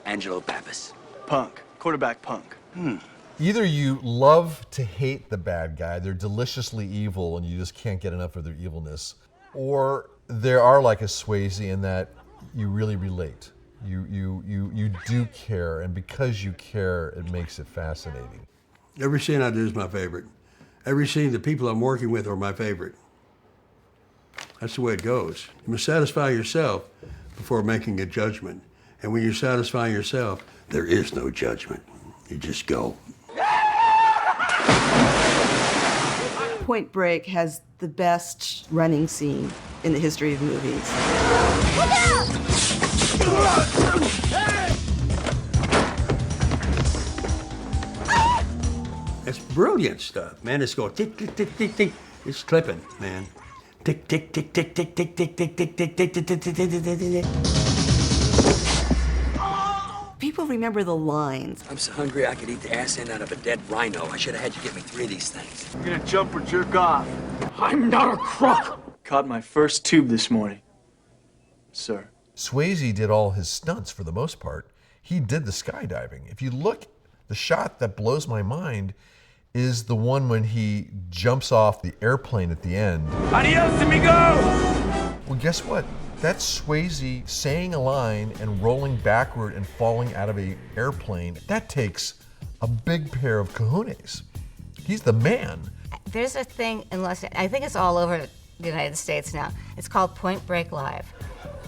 Angelo Pappas. Punk. Quarterback Punk. Either you love to hate the bad guy, they're deliciously evil and you just can't get enough of their evilness, or they are like a Swayze in that you really relate. You do care, and because you care, it makes it fascinating. Every scene I do is my favorite. Every scene, the people I'm working with are my favorite. That's the way it goes. You must satisfy yourself before making a judgment. And when you satisfy yourself, there is no judgment. You just go. Point Break has the best running scene in the history of movies. It's brilliant stuff, man. It's going tick, tick, tick, tick, tick. It's clipping, man. Tick, tick, tick, tick, tick, tick, tick, tick, tick, tick, tick, tick, tick, tick, tick, tick, tick. People remember the lines. I'm so hungry I could eat the ass end out of a dead rhino. I should have had you get me 3 of these things. I'm gonna jump or jerk off. I'm not a crook! Caught my first tube this morning, sir. Swayze did all his stunts for the most part. He did the skydiving. If you look, the shot that blows my mind is the one when he jumps off the airplane at the end. Adios, amigo! Well, guess what? That's Swayze saying a line and rolling backward and falling out of an airplane. That takes a big pair of cojones. He's the man. There's a thing in Los Angeles, I think it's all over the United States now. It's called Point Break Live.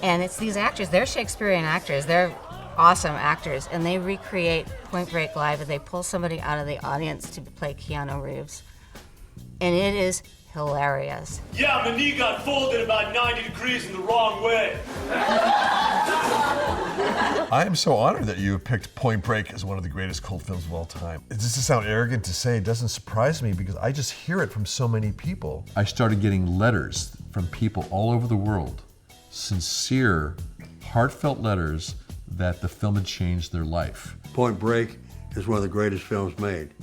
And it's these actors, they're Shakespearean actors, they're awesome actors, and they recreate Point Break Live and they pull somebody out of the audience to play Keanu Reeves. And it is hilarious. Yeah, my knee got folded about 90 degrees in the wrong way. I am so honored that you have picked Point Break as one of the greatest cult films of all time. It doesn't sound arrogant to say, it doesn't surprise me because I just hear it from so many people. I started getting letters from people all over the world, sincere, heartfelt letters that the film had changed their life. Point Break is one of the greatest films made.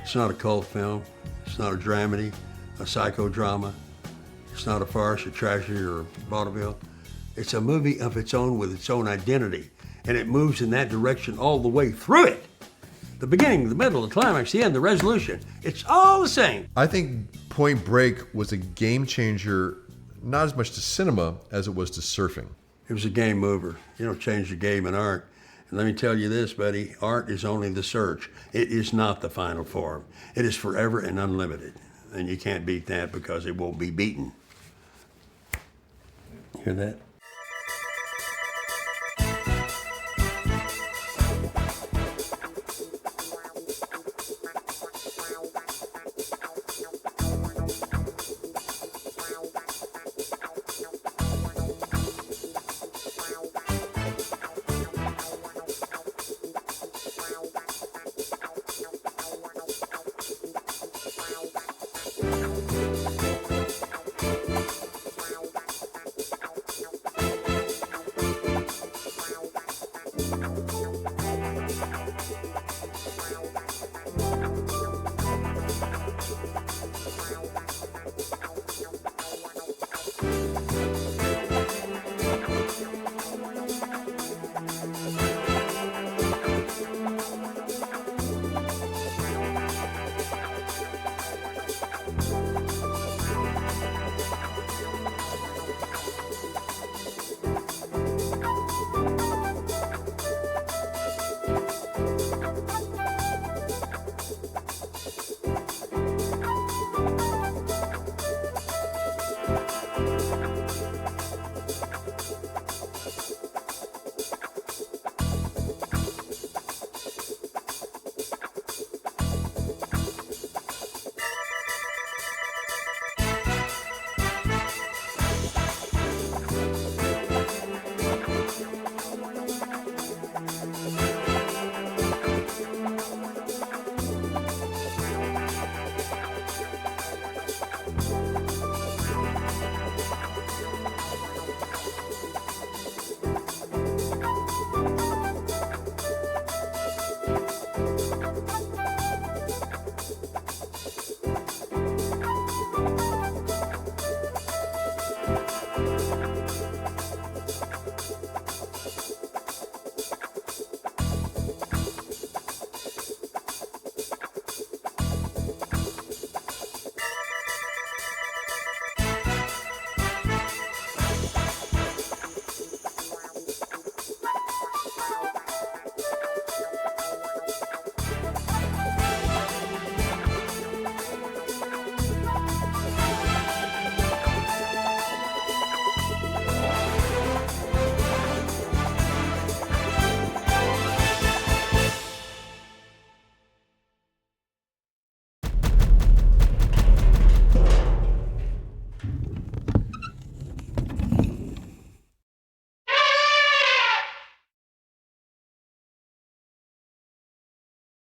It's not a cult film, it's not a dramedy, a psychodrama. It's not a farce, a tragedy, or a vaudeville. It's a movie of its own with its own identity, and it moves in that direction all the way through it. The beginning, the middle, the climax, the end, the resolution. It's all the same. I think Point Break was a game changer, not as much to cinema as it was to surfing. It was a game mover. You don't change the game in art. And let me tell you this, buddy, art is only the search. It is not the final form. It is forever and unlimited. And you can't beat that because it won't be beaten. Hear that?